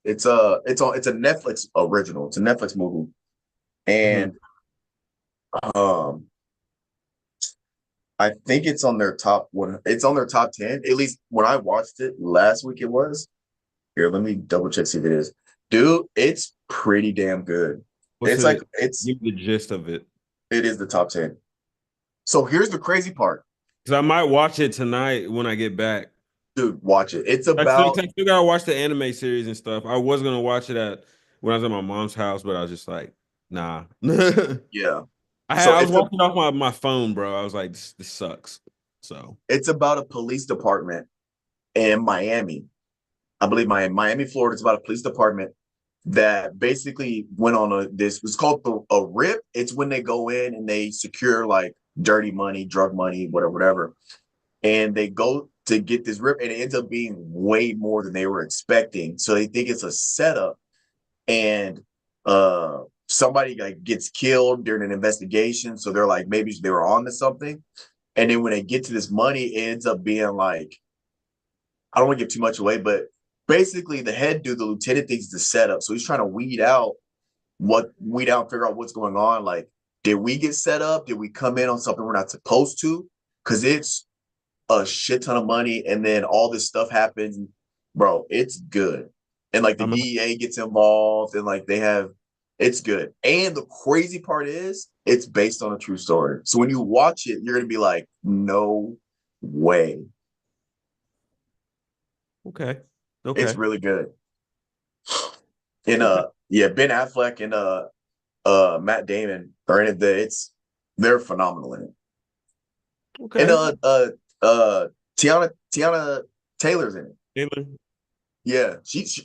S1: It's a Netflix original. It's a Netflix movie.
S2: Mhm.
S1: And um I think it's on their top one. It's on their top 10. At least when I watched it last week, it was. Here, let me double check, see if it is. Dude, it's pretty damn good.
S2: What's
S1: It's like
S2: it? Give me the gist of it.
S1: it is the top 10. So here's the crazy part.
S2: Because I might watch it tonight when I get back.
S1: Dude, watch it. It's
S2: I
S1: about
S2: still gotta watch the anime series and stuff. I was gonna watch it at when I was at my mom's house, but I was just like, nah.
S1: yeah. So
S2: I was watching off my phone, bro. I was like, this sucks. So
S1: it's about a police department in Miami. I believe Miami, Florida. It's about a police department that basically went on this. It's called a rip. It's when they go in and they secure like dirty money, drug money, whatever. And they go to get this rip, and it ends up being way more than they were expecting. So they think it's a setup, and somebody like gets killed during an investigation. So they're like, maybe they were on to something. And then when they get to this money, it ends up being like, I don't want to give too much away, but basically the head dude, the lieutenant, thinks it's a setup. So he's trying to weed out, figure out what's going on. Like, did we get set up? Did we come in on something we're not supposed to? Because it's a shit ton of money, and then all this stuff happens, bro. It's good, and like the
S2: I'm
S1: DEA gets involved, and like it's good. And the crazy part is, it's based on a true story. So when you watch it, you're gonna be like, no way.
S2: okay.
S1: It's
S2: Okay.
S1: really good. And
S2: Okay.
S1: yeah, Ben Affleck and Matt Damon are in it. They're phenomenal in it. And
S2: Okay.
S1: Tiana Taylor's in it.
S2: Taylor.
S1: Yeah, she's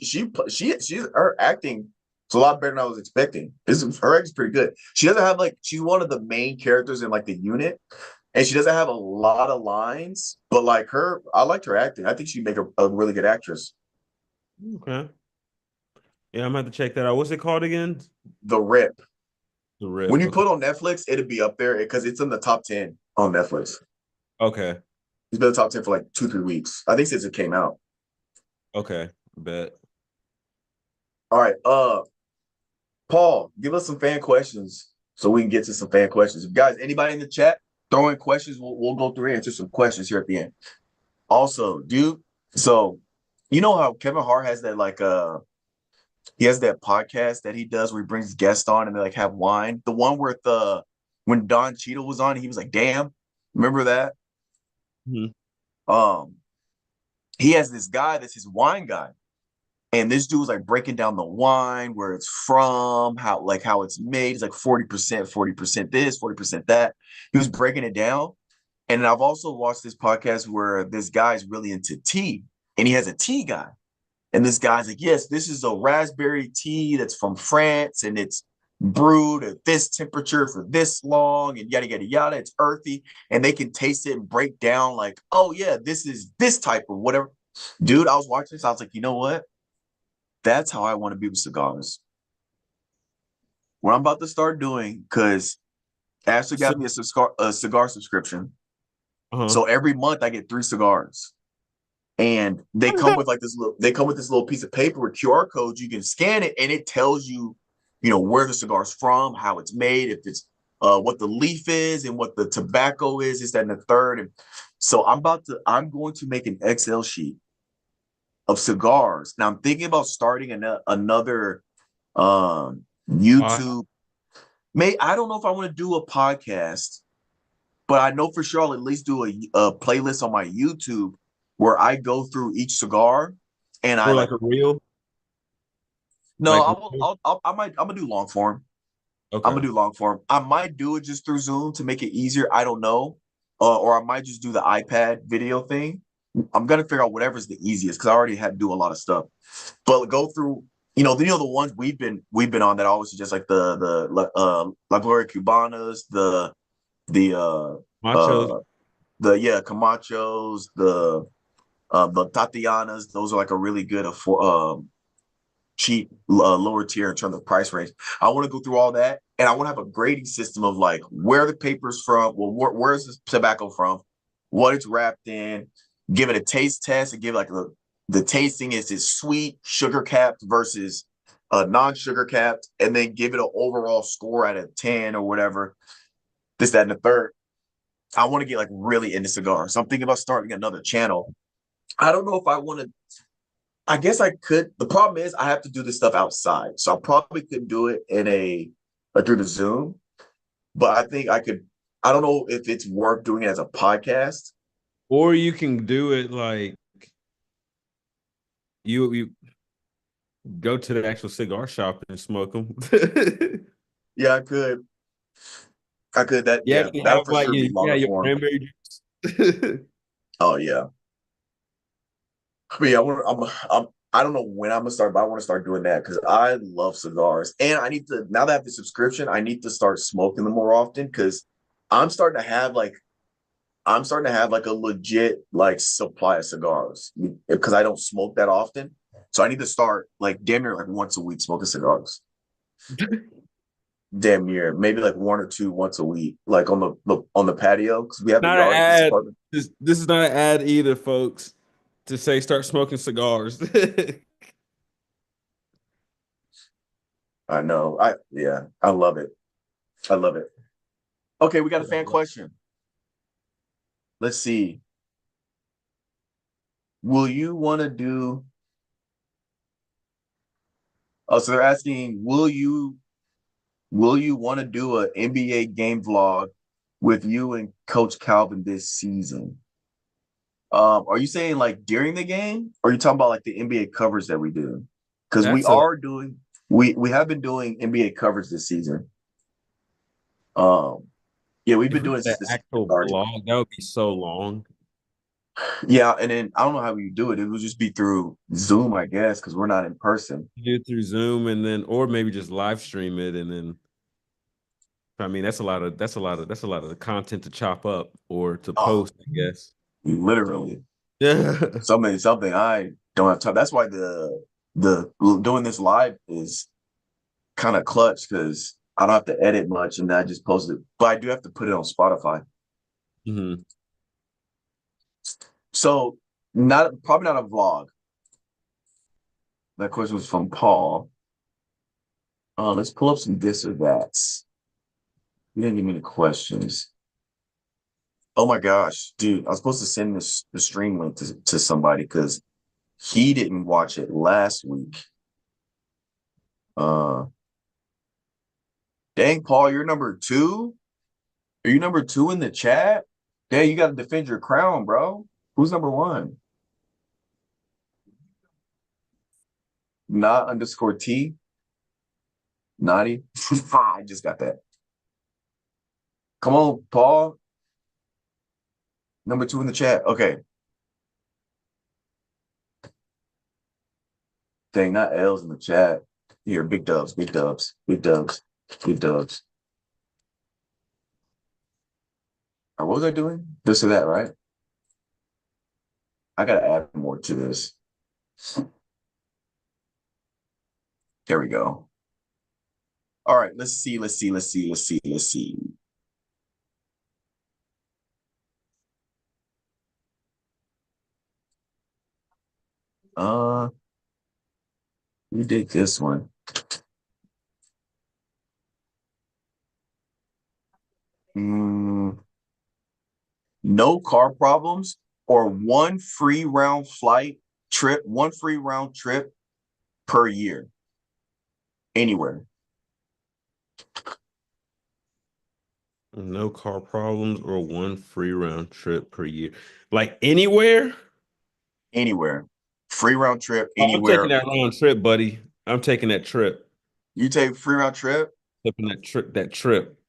S1: her acting is a lot better than I was expecting. Her acting's pretty good. She doesn't have like, she's one of the main characters in like the unit, and she doesn't have a lot of lines, but like I liked her acting. I think she'd make a really good actress.
S2: Okay. Yeah, I'm gonna have to check that out. What's it called again?
S1: The Rip.
S2: The
S1: When
S2: Rip.
S1: you
S2: Okay.
S1: put on Netflix, it'd be up there because it's in the top 10 on Netflix.
S2: Okay.
S1: It's been in the top 10 for like 2-3 weeks. I think since it came out.
S2: Okay. Bet.
S1: All right. Paul, give us some fan questions so we can get to some fan questions. If guys, anybody in the chat, throw in questions. We'll go through and answer some questions here at the end. Also, dude, so you know how Kevin Hart has that like he has that podcast that he does where he brings guests on and they like have wine. The one where when Don Cheadle was on, he was like, damn. Remember that?
S2: Mhm.
S1: Um, he has this guy that's his wine guy. And this dude was like breaking down the wine, where it's from, how it's made. It's like 40% this, 40% that. He was breaking it down. And I've also watched this podcast where this guy's really into tea, and he has a tea guy. And this guy's like, yes, this is a raspberry tea that's from France, and it's brewed at this temperature for this long, and yada yada yada. It's earthy, and they can taste it and break down like, oh yeah, this is this type of whatever. Dude, I was watching this. I was like, you know what? That's how I want to be with cigars. What I'm about to start doing, because Ashley
S2: So,
S1: got me a cigar subscription.
S2: uh-huh.
S1: So every month I get 3 cigars. And they come with this little piece of paper with QR codes. You can scan it and it tells you, where the cigar's from, how it's made, if it's what the leaf is and what the tobacco is, that, and the third. And so I'm going to make an Excel sheet of cigars. Now I'm thinking about starting another YouTube. I don't know if I want to do a podcast, but I know for sure I'll at least do a playlist on my YouTube where I go through each cigar and I
S2: Or
S1: like.
S2: like a reel?
S1: No,
S2: Like,
S1: I'm gonna do long form. I'm
S2: okay.
S1: gonna do long form. I might do it just through Zoom to make it easier. I don't know, or I might just do the iPad video thing. I'm gonna figure out whatever's the easiest because I already had to do a lot of stuff. But go through, the ones we've been on that I always suggest, like the La Gloria Cubanas, the
S2: Machos.
S1: uh Camachos, the Tatianas. Those are like a really good cheap lower tier in terms of price range. I want to go through all that, and I want to have a grading system of like where the paper's from. Well, where's this tobacco from? What it's wrapped in. Give it a taste test and give like the tasting. Is it sweet, sugar capped versus non-sugar capped, and then give it an overall score out of 10 or whatever. This, that, and the third. I want to get like really into cigars. So I'm thinking about starting another channel. I don't know if I want to. I guess I could. The problem is I have to do this stuff outside, so I probably couldn't do it in through the Zoom. But I think I could. I don't know if it's worth doing it as a podcast.
S2: Or you can do it like you go to the actual cigar shop and smoke them.
S1: Yeah, I could. I could that
S2: You
S1: yeah,
S2: actually
S1: that'll
S2: have
S1: for
S2: like
S1: sure be longer
S2: your
S1: form.
S2: cranberry juice.
S1: Oh yeah. But yeah, I don't know when I'm gonna start, but I want to start doing that because I love cigars. And I need to now that I have the subscription, I need to start smoking them more often because I'm starting to have like I'm starting to have like a legit like supply of cigars because I don't smoke that often. So I need to start like damn near like once a week smoking cigars. Damn near, maybe like one or two once a week, like on the patio because we have a
S2: Not an
S1: yard at this
S2: ad.
S1: apartment.
S2: This is not an ad either, folks. To say start smoking cigars.
S1: I know. I love it. I love it. Okay, we got a fan question. Let's see. Will you want to do? Oh, so they're asking, will you want to do an NBA game vlog with you and Coach Calvin this season? Are you saying like during the game, or are you talking about like the NBA covers that we do? Because
S2: That's a
S1: we have been doing NBA covers this season. Um, yeah, we've
S2: if
S1: been
S2: we
S1: doing it
S2: did an
S1: since the season
S2: actual
S1: started.
S2: blog, that would be so long.
S1: Yeah, and then I don't know how you do it. It would just be through Zoom, I guess, because we're not in person.
S2: Do it through Zoom and then or maybe just live stream it and then I mean that's a lot of the content to chop up or to
S1: Oh,
S2: post, I guess.
S1: literally.
S2: Yeah.
S1: Something I don't have time. That's why the doing this live is kind of clutch because I don't have to edit much and I just post it. But I do have to put it on Spotify.
S2: hmm
S1: So not probably not a vlog. That question was from Paul. Let's pull up some this or that's. You didn't give me the questions. Oh my gosh, dude! I was supposed to send the stream link to somebody because he didn't watch it last week. Uh, dang, Paul, you're number two. Are you number two in the chat? Dang, you got to defend your crown, bro. Who's number one? Not underscore T. Naughty. I just got that. Come on, Paul. Number two in the chat. Okay. Dang, not L's in the chat. Here, big dubs, big dubs, big dubs, big dubs. Or what was I doing? This or that, right? I gotta add more to this. There we go. All right, let's see. Uh, we did this one. Mm, no car problems or one free round trip per year, anywhere.
S2: No car problems or one free round trip per year. Like anywhere?
S1: Anywhere. Free round trip
S2: Oh, I'm taking
S1: anywhere.
S2: that round trip, buddy. I'm taking that trip.
S1: You take free round trip,
S2: Taking that trip.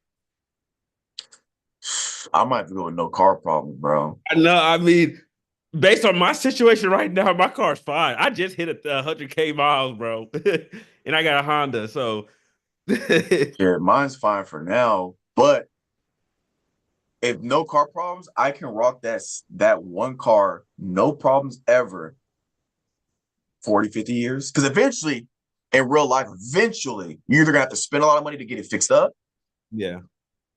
S1: I might have to go with no car problem, bro.
S2: I know, I mean, based on my situation right now, my car's fine. I just hit 100K miles, bro. And I got a Honda, so
S1: Yeah, mine's fine for now, but if no car problems, I can rock that one car, no problems ever, 40, 50 years. Because eventually, in real life, eventually, you're either gonna have to spend a lot of money to get it fixed up,
S2: yeah.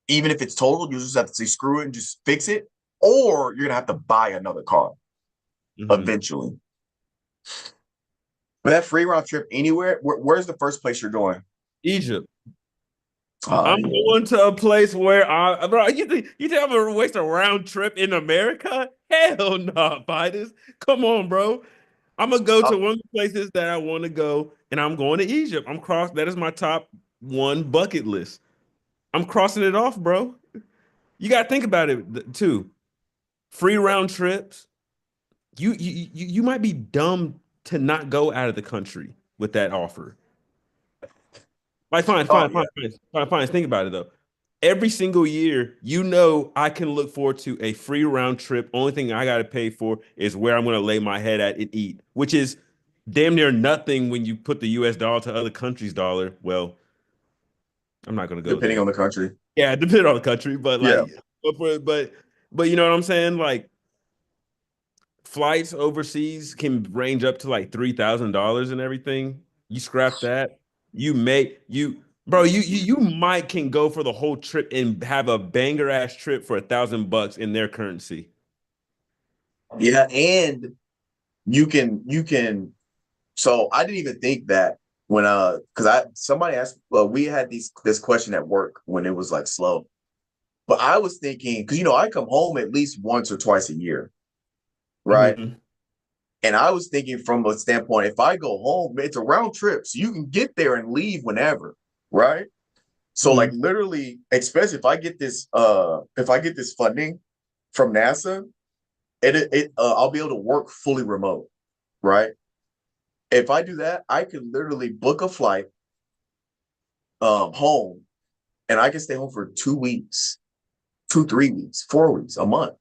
S1: even if it's totaled, you just have to say screw it and just fix it, or you're gonna have to buy another car
S2: Mhm.
S1: eventually. But that free round trip anywhere, where's the first place you're going?
S2: Egypt. I'm
S1: Yeah.
S2: going to a place where bro, you think I'm gonna waste a round trip in America? Hell no, Biden's. Come on, bro. I'm gonna go to
S1: I'm,
S2: one of the places that I want to go, and I'm going to Egypt. That is my top one bucket list. I'm crossing it off, bro. You gotta think about it too. Free round trips. You might be dumb to not go out of the country with that offer. Like, fine,
S1: oh
S2: fine,
S1: yeah.
S2: fine, fine, fine, fine. Think about it though. every single year, you know, I can look forward to a free round trip. Only thing I got to pay for is where I'm going to lay my head at and eat, which is damn near nothing when you put the US dollar to other countries' dollar. Well, I'm not going to go
S1: depending
S2: there.
S1: on the country.
S2: Yeah, depending on the country, but
S1: Yeah.
S2: like, but you know what I'm saying? Like, flights overseas can range up to like $3,000 and everything. You scrap that, you make you bro, you might can go for the whole trip and have a banger ass trip for $1,000 in their currency.
S1: Yeah, and you can so I didn't even think that when because I somebody asked we had this question at work when it was like slow. But I was thinking, because I come home at least once or twice a year, right?
S2: Mhm.
S1: And I was thinking from a standpoint, if I go home, it's a round trip, so you can get there and leave whenever, right? So like
S2: Mhm.
S1: literally, especially if I get this funding from NASA, I'll be able to work fully remote, right? If I do that, I can literally book a flight home and I can stay home for 2 weeks, 3 weeks, 4 weeks, a month,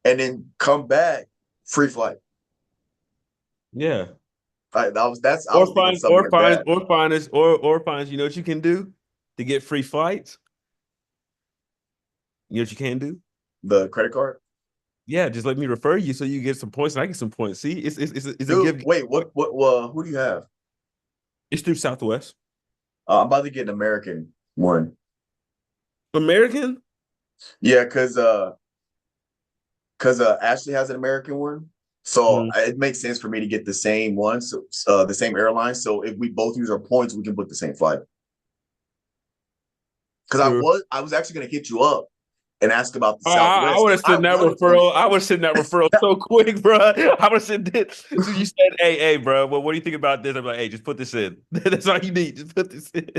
S1: and then come back free flight.
S2: Yeah.
S1: I was thinking something like that.
S2: Or finds, you know what you can do to get free flights? You know what you can do?
S1: The credit card.
S2: Yeah, just let me refer you so you get some points and I get some points. See, it's a
S1: Dude,
S2: give.
S1: wait, what who do you have?
S2: It's through Southwest.
S1: I'm about to get an American one.
S2: American?
S1: Yeah, because Ashley has an American one. So
S2: Mhm.
S1: it makes sense for me to get the same one, so the same airline. So if we both use our points, we can book the same flight. Because
S2: True.
S1: I was actually gonna hit you up and ask about the
S2: I
S1: Southwest
S2: would
S1: because
S2: have
S1: I
S2: sent that
S1: wanted to.
S2: referral. I would have sent that referral so quick, bro. I would have sent it. So you said, hey, bro, well, what do you think about this? I'm like, hey, just put this in. That's all you need. Just put this in.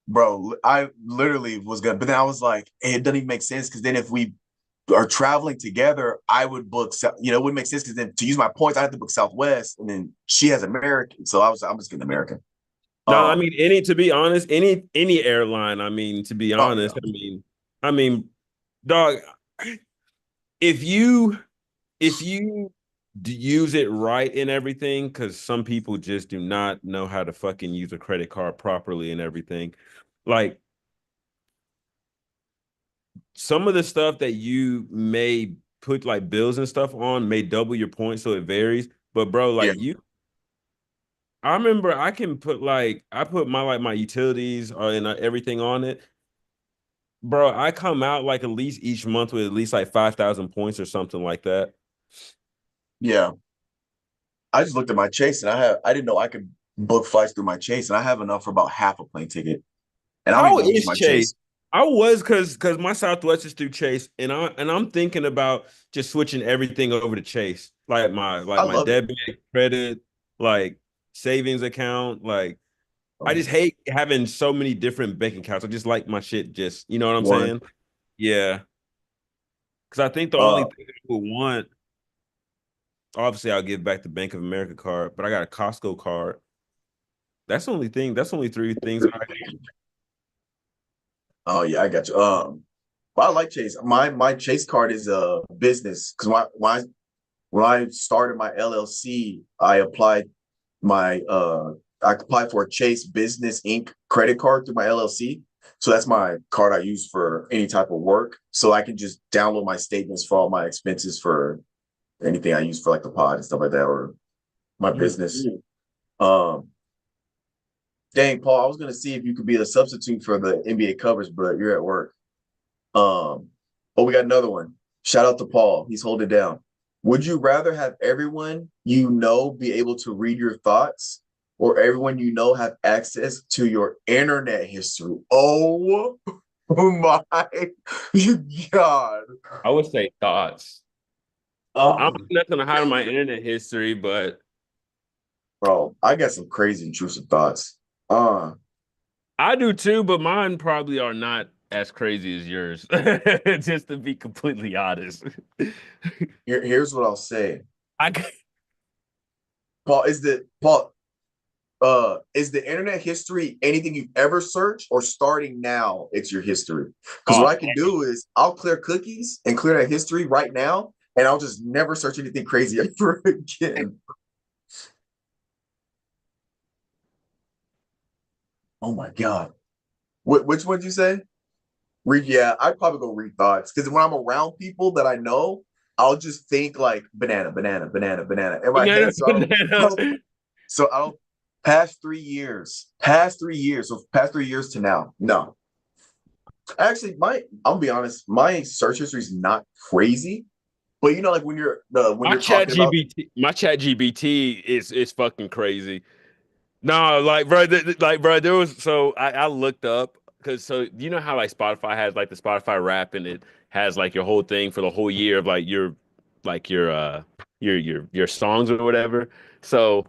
S1: Bro, I literally was gonna, but then I was like, hey, it doesn't even make sense because then if we are traveling together, I would book, it wouldn't make sense because then to use my points, I have to book Southwest, and then she has American, so I'm just getting American.
S2: No, I
S1: Um,
S2: mean, to be honest, any airline. I mean, to be
S1: oh
S2: honest,
S1: yeah,
S2: I mean, dog, if you use it right and everything, because some people just do not know how to fucking use a credit card properly and everything. Like some of the stuff that you may put like bills and stuff on may double your points, so it varies. But bro,
S1: yeah,
S2: I remember I can put like I put my utilities and everything on it. Bro, I come out like at least each month with at least like 5,000 points or something like that.
S1: yeah. I just looked at my Chase and I didn't know I could book flights through my Chase, and I have enough for about half a plane ticket, and I don't
S2: How
S1: even use
S2: is
S1: my
S2: Chase?
S1: Chase.
S2: I was because my Southwest is through Chase, and I'm thinking about just switching everything over to Chase,
S1: I
S2: like my
S1: love it.
S2: debit, credit, like savings account. Like I
S1: Um,
S2: just hate having so many different bank accounts. I just like my shit. Just you know what I'm
S1: one,
S2: saying? Yeah, because I think the only
S1: uh,
S2: thing I would want, obviously, I'll give back the Bank of America card, but I got a Costco card. That's the only thing. That's only three things.
S1: oh yeah, I got you. But I like Chase. My Chase card is a business because when I started my LLC, my I applied for a Chase Business Inc. credit card through my LLC. So that's my card I use for any type of work. So I can just download my statements for all my expenses for anything I use for like the pod and stuff like that, or my business. Um, dang, Paul, I was gonna see if you could be a substitute for the NBA covers, but you're at work. But we got another one. Shout out to Paul. He's holding it down. Would you rather have everyone you know be able to read your thoughts or everyone you know have access to your internet history? Oh my God.
S2: I would say thoughts. I don't
S1: Oh,
S2: have nothing to hide in my internet history, but
S1: bro, I got some crazy intrusive thoughts. Uh,
S2: I do too, but mine probably are not as crazy as yours. Just to be completely honest.
S1: here's what I'll say.
S2: I
S1: Paul, is the Paul, Is the internet history anything you've ever searched, or starting now it's your history? Because
S2: Oh,
S1: what I can do is I'll clear cookies and clear that history right now, and I'll just never search anything crazy ever again. Oh my god. Which one did you say? Read, yeah, I'd probably go read thoughts because when I'm around people that I know, I'll just think like banana, banana, banana, banana in my
S2: banana,
S1: head.
S2: banana.
S1: So I don't. Past 3 years, so past 3 years to now, no. Actually, I'll be honest, my search history is not crazy, but you know, like when
S2: My
S1: you're
S2: chat
S1: talking about,
S2: GBT, my chat GBT is fucking crazy. No, like bro, there was so I looked up because so you know how like Spotify has like the Spotify rap and it has like your whole thing for the whole year of like your songs or whatever. So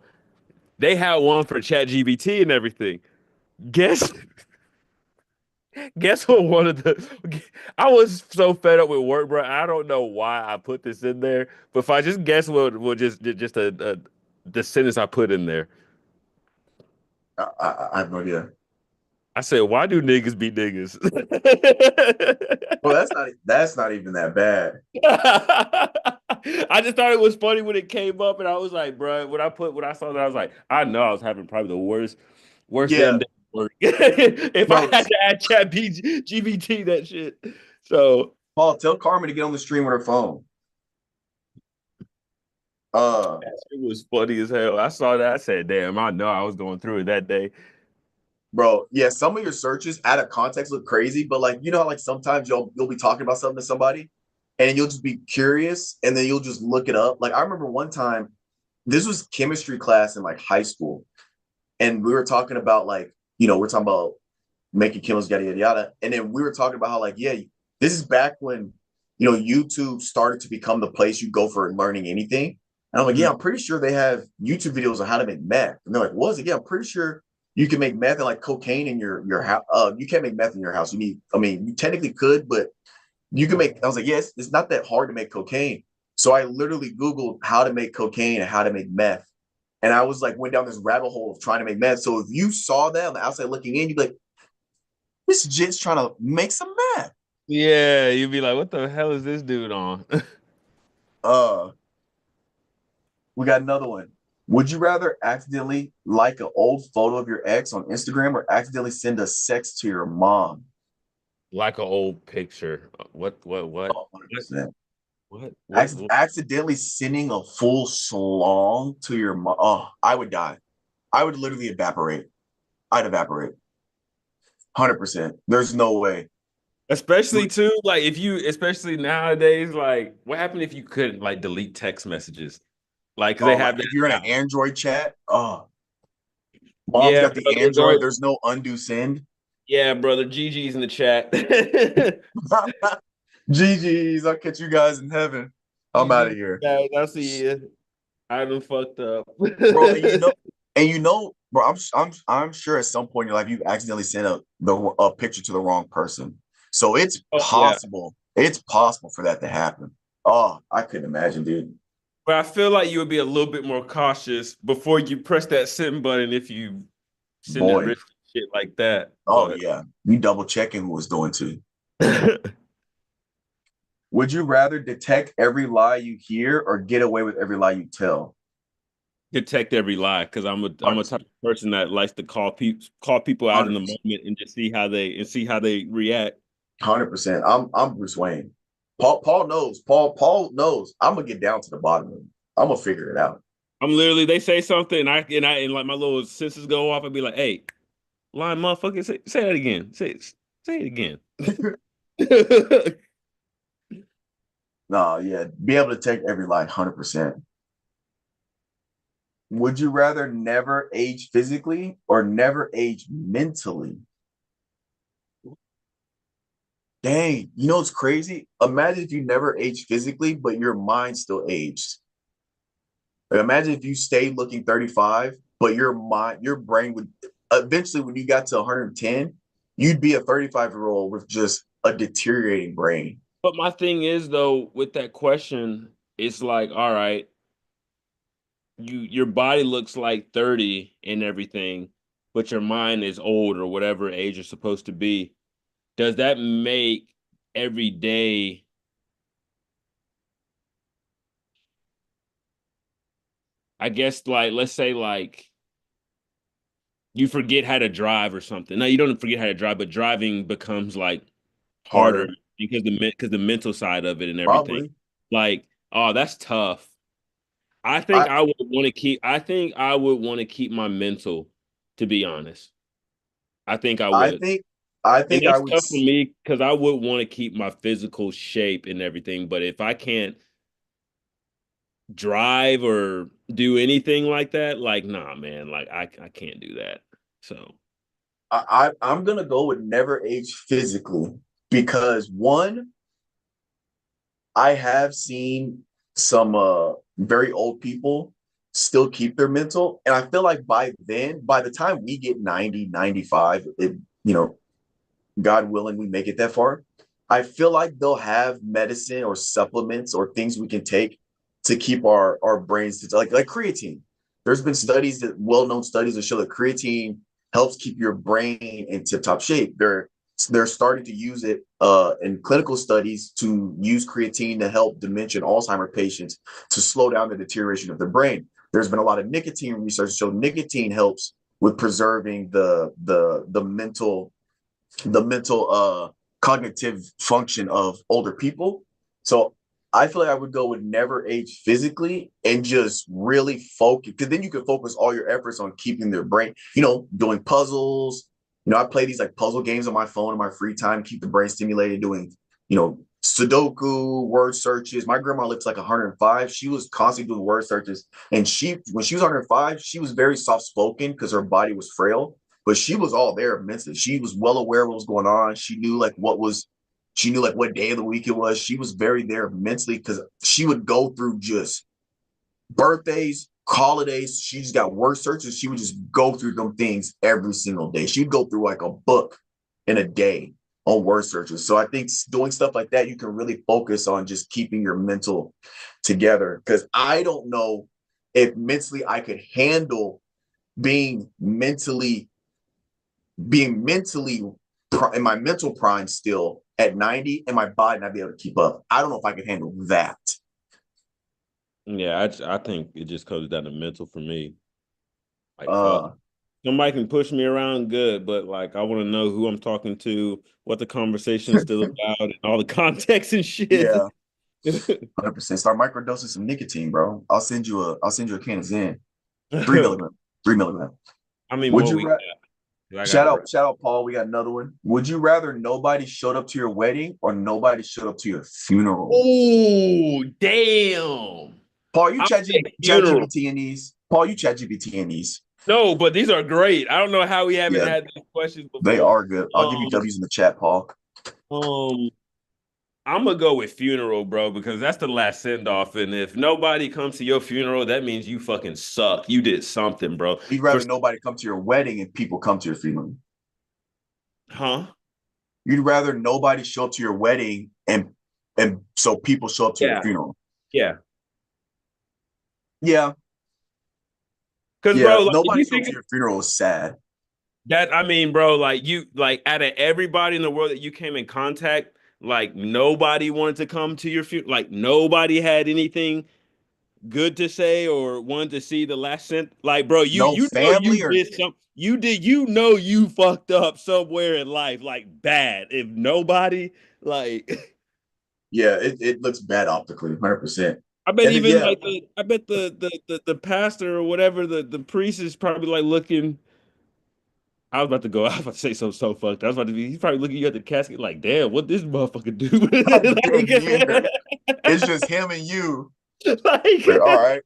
S2: they had one for Chat GBT and everything. Guess guess what one of the I was so fed up with work, bro. I don't know why I put this in there, but if I just guess what just the sentence I put in there.
S1: I have no idea.
S2: I said, why do niggas be niggas?
S1: Well, that's not even that bad.
S2: I just thought it was funny when it came up, and I was like, bro, when I saw that, I was like, I know I was having probably the worst
S1: Yeah,
S2: damn day at work. If I
S1: bro.
S2: had to add GBT that shit. So
S1: Paul, tell Carmen to get on the stream with her phone. Uh,
S2: it was funny as hell. I saw that. I said, damn, I know I was going through it that day.
S1: Bro, yeah, some of your searches out of context look crazy, but like you know how like sometimes you'll be talking about something to somebody and you'll just be curious and then you'll just look it up. Like I remember one time, this was chemistry class in like high school, and we were talking about like, we're talking about making chemicals, yada yada yada. And then we were talking about how like, yeah, this is back when YouTube started to become the place you go for learning anything. And I'm like, yeah, I'm pretty sure they have YouTube videos on how to make meth. And they're like, was it? Yeah, I'm pretty sure you can make meth and like cocaine in your house. You can't make meth in your house. I mean, you technically could, but you can make. I was like, yes, it's not that hard to make cocaine. So I literally Googled how to make cocaine and how to make meth. And I was like, went down this rabbit hole of trying to make meth. So if you saw that on the outside looking in, you'd be like, this jit's trying to make some meth.
S2: Yeah, you'd be like, what the hell is this dude on?
S1: Uh, we got another one. Would you rather accidentally like an old photo of your ex on Instagram or accidentally send a sex to your mom?
S2: Like an old picture. What?
S1: Oh, 100%.
S2: What?
S1: Accidentally sending a full slong to your mom. Oh, I would die. I would literally evaporate. I'd evaporate. 100%. There's no way.
S2: Especially too, like if you, especially nowadays, like what happened if you couldn't like delete text messages? Like, cause they
S1: Oh, like
S2: have
S1: if
S2: that
S1: you're in an
S2: now.
S1: Android chat, oh, mom's
S2: Yeah,
S1: got the
S2: brother,
S1: Android. There's no undo send.
S2: yeah, brother. GG's in the chat.
S1: GG's. I'll catch you guys in heaven. I'm out of
S2: GG,
S1: here.
S2: guys. I see you. I done fucked up.
S1: Bro, bro, I'm sure at some point in your life you've accidentally sent a picture to the wrong person. So it's
S2: Oh, yeah.
S1: possible. It's possible for that to happen. Oh, I couldn't imagine, dude.
S2: But I feel like you would be a little bit more cautious before you press that send button if you sending
S1: Boy.
S2: risky shit like that.
S1: Oh
S2: But
S1: yeah. You double checking who was doing to. Would you rather detect every lie you hear or get away with every lie you tell?
S2: detect every lie because I'm a type of person that likes to call people out in the
S1: 100%.
S2: moment and just see how they react.
S1: 100%. I'm Bruce Wayne. Paul knows. Paul knows. I'm gonna get down to the bottom of it. I'm gonna figure it out.
S2: I'm literally they say something and like my little senses go off and be like, hey, lying motherfucker, say that again. Say it again.
S1: No, yeah. Be able to take every lie 100%. Would you rather never age physically or never age mentally? Dang, it's crazy? Imagine if you never age physically, but your mind still aged. Like, imagine if you stayed looking 35, but your brain would eventually, when you got to 110, you'd be a 35-year-old with just a deteriorating brain.
S2: But my thing is though, with that question, it's like, all right, your body looks like 30 and everything, but your mind is old or whatever age you're supposed to be, does that make every day, I guess, like, let's say like you forget how to drive or something. No, you don't forget how to drive, but driving becomes like harder
S1: Harder,
S2: because the mental side of it and everything.
S1: probably.
S2: Like, oh, that's tough.
S1: I
S2: I think I would want to keep my mental, to be honest. I think I
S1: I
S2: would.
S1: think I
S2: And
S1: think I
S2: that's
S1: would.
S2: tough for me because I would want to keep my physical shape and everything. But if I can't drive or do anything like that, like, nah, man, like I can't do that. So
S1: I'm gonna go with never age physically because one, I have seen some very old people still keep their mental. And I feel like by then, by the time we get 90, 95, it, you know, God willing, we make it that far. I feel like they'll have medicine or supplements or things we can take to keep our brains to like creatine. There's been studies that well-known studies that show that creatine helps keep your brain in tip-top shape. They're starting to use it in clinical studies to use creatine to help dementia and Alzheimer patients to slow down the deterioration of the brain. There's been a lot of nicotine research so nicotine helps with preserving the mental cognitive function of older people. So I feel like I would go with never age physically and just really focus because then you can focus all your efforts on keeping their brain, doing puzzles. I play these like puzzle games on my phone in my free time, keep the brain stimulated, doing, Sudoku, word searches. My grandma lives like 105. She was constantly doing word searches. And when she was 105, she was very soft spoken because her body was frail, but she was all there mentally. She was well aware of what was going on. She knew like what day of the week it was. She was very there mentally because she would go through just birthdays, holidays. She just got word searches. She would just go through them things every single day. She'd go through like a book in a day on word searches. So I think doing stuff like that, you can really focus on just keeping your mental together. Because I don't know if mentally I could handle being mentally being mentally in my mental prime still at 90 and my body not be able to keep up. I don't know if I could handle that.
S2: yeah, I think it just comes down to mental for me. Like, fuck.
S1: Uh,
S2: Somebody can push me around good, but like I want to know who I'm talking to, what the conversation is still about, and all the context and shit.
S1: yeah, 100%. Start microdosing some nicotine, bro. I'll send you a can of Zen, 3 milligram, 3 milligram.
S2: How many
S1: Would
S2: more
S1: you
S2: we
S1: ra-
S2: got? I
S1: shout
S2: gotta run.
S1: out, shout out, Paul? We got another one. Would you rather nobody showed up to your wedding or nobody showed up to your funeral?
S2: Oh, damn.
S1: Paul, you
S2: I'll
S1: chat,
S2: say
S1: chat
S2: funeral.
S1: GPT in these. Paul, you chat GPT in these.
S2: No, but these are great. I don't know how we haven't
S1: Yeah,
S2: had these questions
S1: they
S2: before.
S1: are good. I'll give you
S2: Um,
S1: W's in the chat, Paul.
S2: um, I'm gonna go with funeral, bro, because that's the last send off. And if nobody comes to your funeral, that means you fucking suck. You did something, bro.
S1: You'd
S2: For
S1: rather nobody come to your wedding and people come to your funeral.
S2: huh?
S1: You'd rather nobody show up to your wedding and so people show up to your
S2: Yeah,
S1: funeral.
S2: yeah.
S1: Yeah,
S2: Because,
S1: yeah.
S2: bro, like if
S1: Nobody
S2: you
S1: show up
S2: think
S1: to your funeral is sad.
S2: that, I mean, bro, like you, like out of everybody in the world that you came in contact, like nobody wanted to come to your funeral. Like nobody had anything good to say or wanted to see the last cent. Like, bro,
S1: No
S2: you know you
S1: family or
S2: did some. You know you fucked up somewhere in life, like bad. If nobody, like,
S1: yeah, it looks bad optically, 100%.
S2: I bet
S1: And then
S2: even
S1: yeah,
S2: like I bet the pastor or whatever the priest is probably like looking. I was about to go. I was about to say so fucked. I was about to be. He's probably looking you at the casket like, damn, what this motherfucker do?
S1: I'm dead near. It's just him and you. Like, all
S2: like,
S1: right.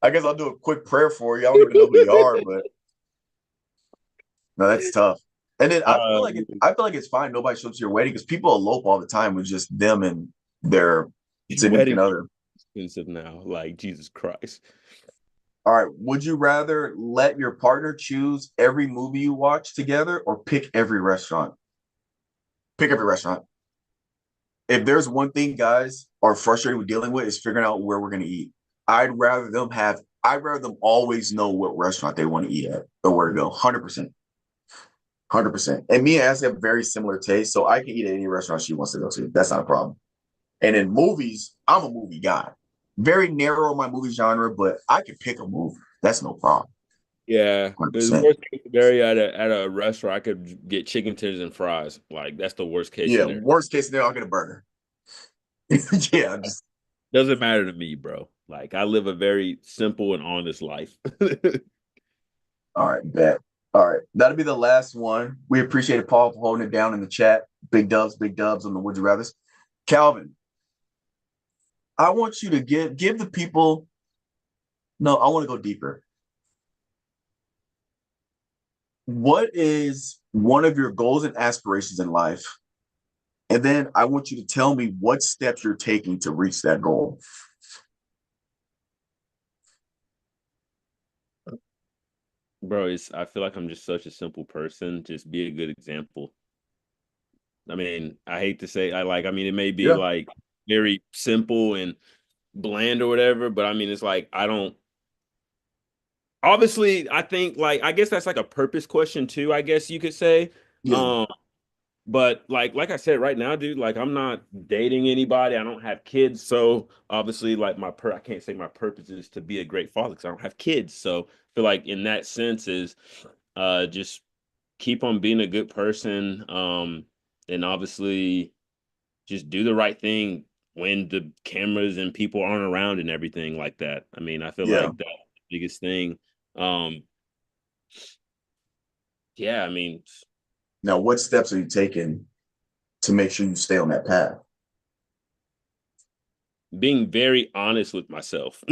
S1: I guess I'll do a quick prayer for you. I don't even know who you are, but no, that's tough. And then I feel
S2: uh,
S1: like I feel like it's fine. Nobody shows up to your wedding because people elope all the time with just them and their significant
S2: weddings are
S1: other.
S2: expensive now. Like Jesus Christ.
S1: All right. Would you rather let your partner choose every movie you watch together or pick every restaurant? Pick every restaurant. If there's one thing guys are frustrated with dealing with is figuring out where we're going to eat. I'd rather them have I'd rather them always know what restaurant they want to eat at or where to go. 100%. 100%. And me and Ashley have very similar tastes, so I can eat at any restaurant she wants to go to. That's not a problem. And in movies, I'm a movie guy. Very narrow in my movie genre, but I can pick a movie. That's no problem.
S2: Yeah, the
S1: 100%.
S2: worst case scenario at a restaurant, I could get chicken tenders and fries. Like that's the worst case
S1: Yeah,
S2: scenario.
S1: worst case scenario, I'll get a burger. Yeah, just
S2: Doesn't matter to me, bro. Like I live a very simple and honest life.
S1: all right, bet. All right, that'll be the last one. We appreciate it, Paul, for holding it down in the chat. Big dubs on the Would You Rather's. Calvin, I want you to give the people. No, I want to go deeper. What is one of your goals and aspirations in life? And then I want you to tell me what steps you're taking to reach that goal.
S2: Bro, I feel like I'm just such a simple person. Just be a good example. I mean, I hate to say I mean it may be
S1: Yeah.
S2: like very simple and bland or whatever, but I mean it's like I don't obviously I think like I guess that's like a purpose question too, I guess you could say.
S1: Yeah.
S2: Um but like I said right now, dude, like I'm not dating anybody. I don't have kids. So obviously like I can't say my purpose is to be a great father because I don't have kids. So I feel like in that sense is just keep on being a good person. And obviously just do the right thing when the cameras and people aren't around and everything like that. I mean, I feel
S1: Yeah.
S2: like that's the biggest thing. Um, yeah, I mean,
S1: Now, what steps are you taking to make sure you stay on that path?
S2: being very honest with myself.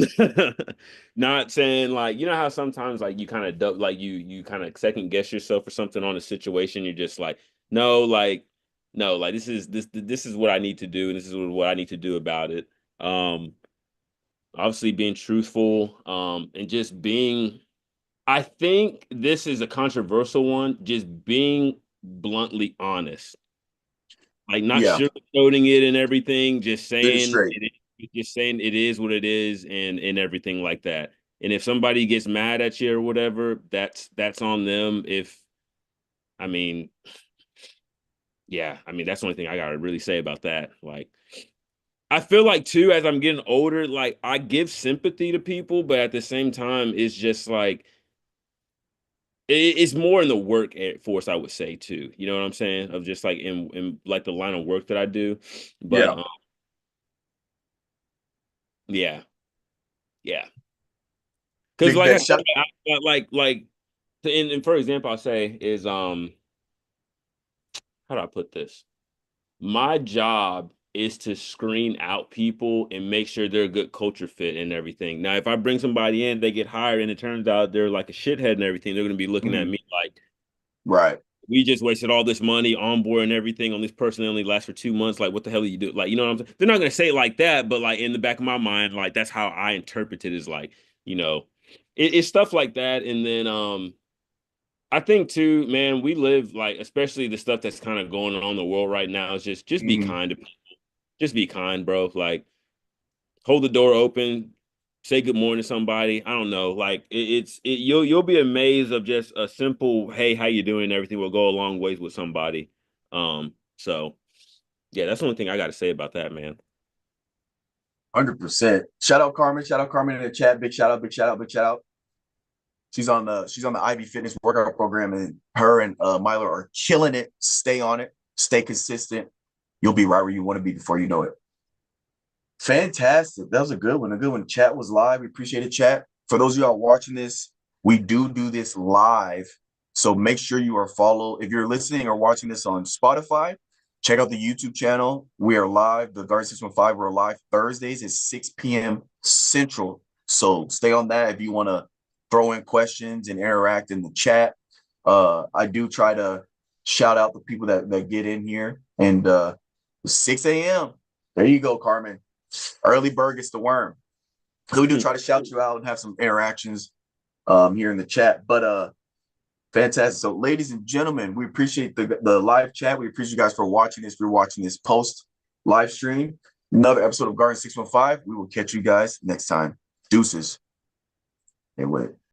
S2: Not saying like, you know how sometimes like you kind of like you kind of second guess yourself or something on a situation. You're just like, no, like, no, like this is what I need to do, and this is what I need to do about it. Um, obviously being truthful, and just being I think this is a controversial one, just being bluntly honest. Like not
S1: Yeah.
S2: sugarcoating it and everything,
S1: Get it straight.
S2: just saying it is what it is and everything like that. And if somebody gets mad at you or whatever, that's on them. If I mean, yeah, I mean that's the only thing I gotta really say about that. Like I feel like too, as I'm getting older, like I give sympathy to people, but at the same time, it's just like it's more in the force, I would say too. You know what I'm saying? Of just like in like the line of work that I do. But
S1: Yeah.
S2: yeah, yeah. Because
S1: Big
S2: like I
S1: bet.
S2: said, like and for example, I'll say is how do I put this? My job is to screen out people and make sure they're a good culture fit and everything. Now, if I bring somebody in, they get hired and it turns out they're like a shithead and everything, they're gonna be looking at
S1: Mhm.
S2: me like
S1: Right.
S2: we just wasted all this money on board and everything on this person that only lasts for 2 months. Like, what the hell do you do? Like, you know what I'm saying? They're not gonna say it like that, but like in the back of my mind, like that's how I interpret it is like, you know, it's stuff like that. And then I think too, man, we live like, especially the stuff that's kind of going on in the world right now is just be
S1: Mhm.
S2: kind to people. Just be kind, bro. Like hold the door open, say good morning to somebody. I don't know. Like you'll be amazed of just a simple, hey, how you doing? Everything will go a long ways with somebody. So yeah, that's the only thing I gotta say about that, man.
S1: 100%. Shout out Carmen. Shout out Carmen in the chat. Big shout out. Big shout out. Big shout out. She's on the Ivy Fitness workout program, and her and Milo are killing it. Stay on it. Stay consistent. You'll be right where you want to be before you know it. Fantastic. That was a good one. A good one. Chat was live. We appreciate it, chat. For those of y'all watching this, we do this live. So make sure you are follow. If you're listening or watching this on Spotify, check out the YouTube channel. We are live. The Guard 615, we're live Thursdays at 6 p.m. Central. So stay on that if you want to throw in questions and interact in the chat. I do try to shout out the people that get in here. And 6 a.m. There you go, Carmen. Early bird gets the worm. So we do try to shout you out and have some interactions here in the chat. But fantastic. So, ladies and gentlemen, we appreciate the live chat. We appreciate you guys for watching this. If you're watching this post live stream, another episode of Garden 615. We will catch you guys next time. Deuces. It went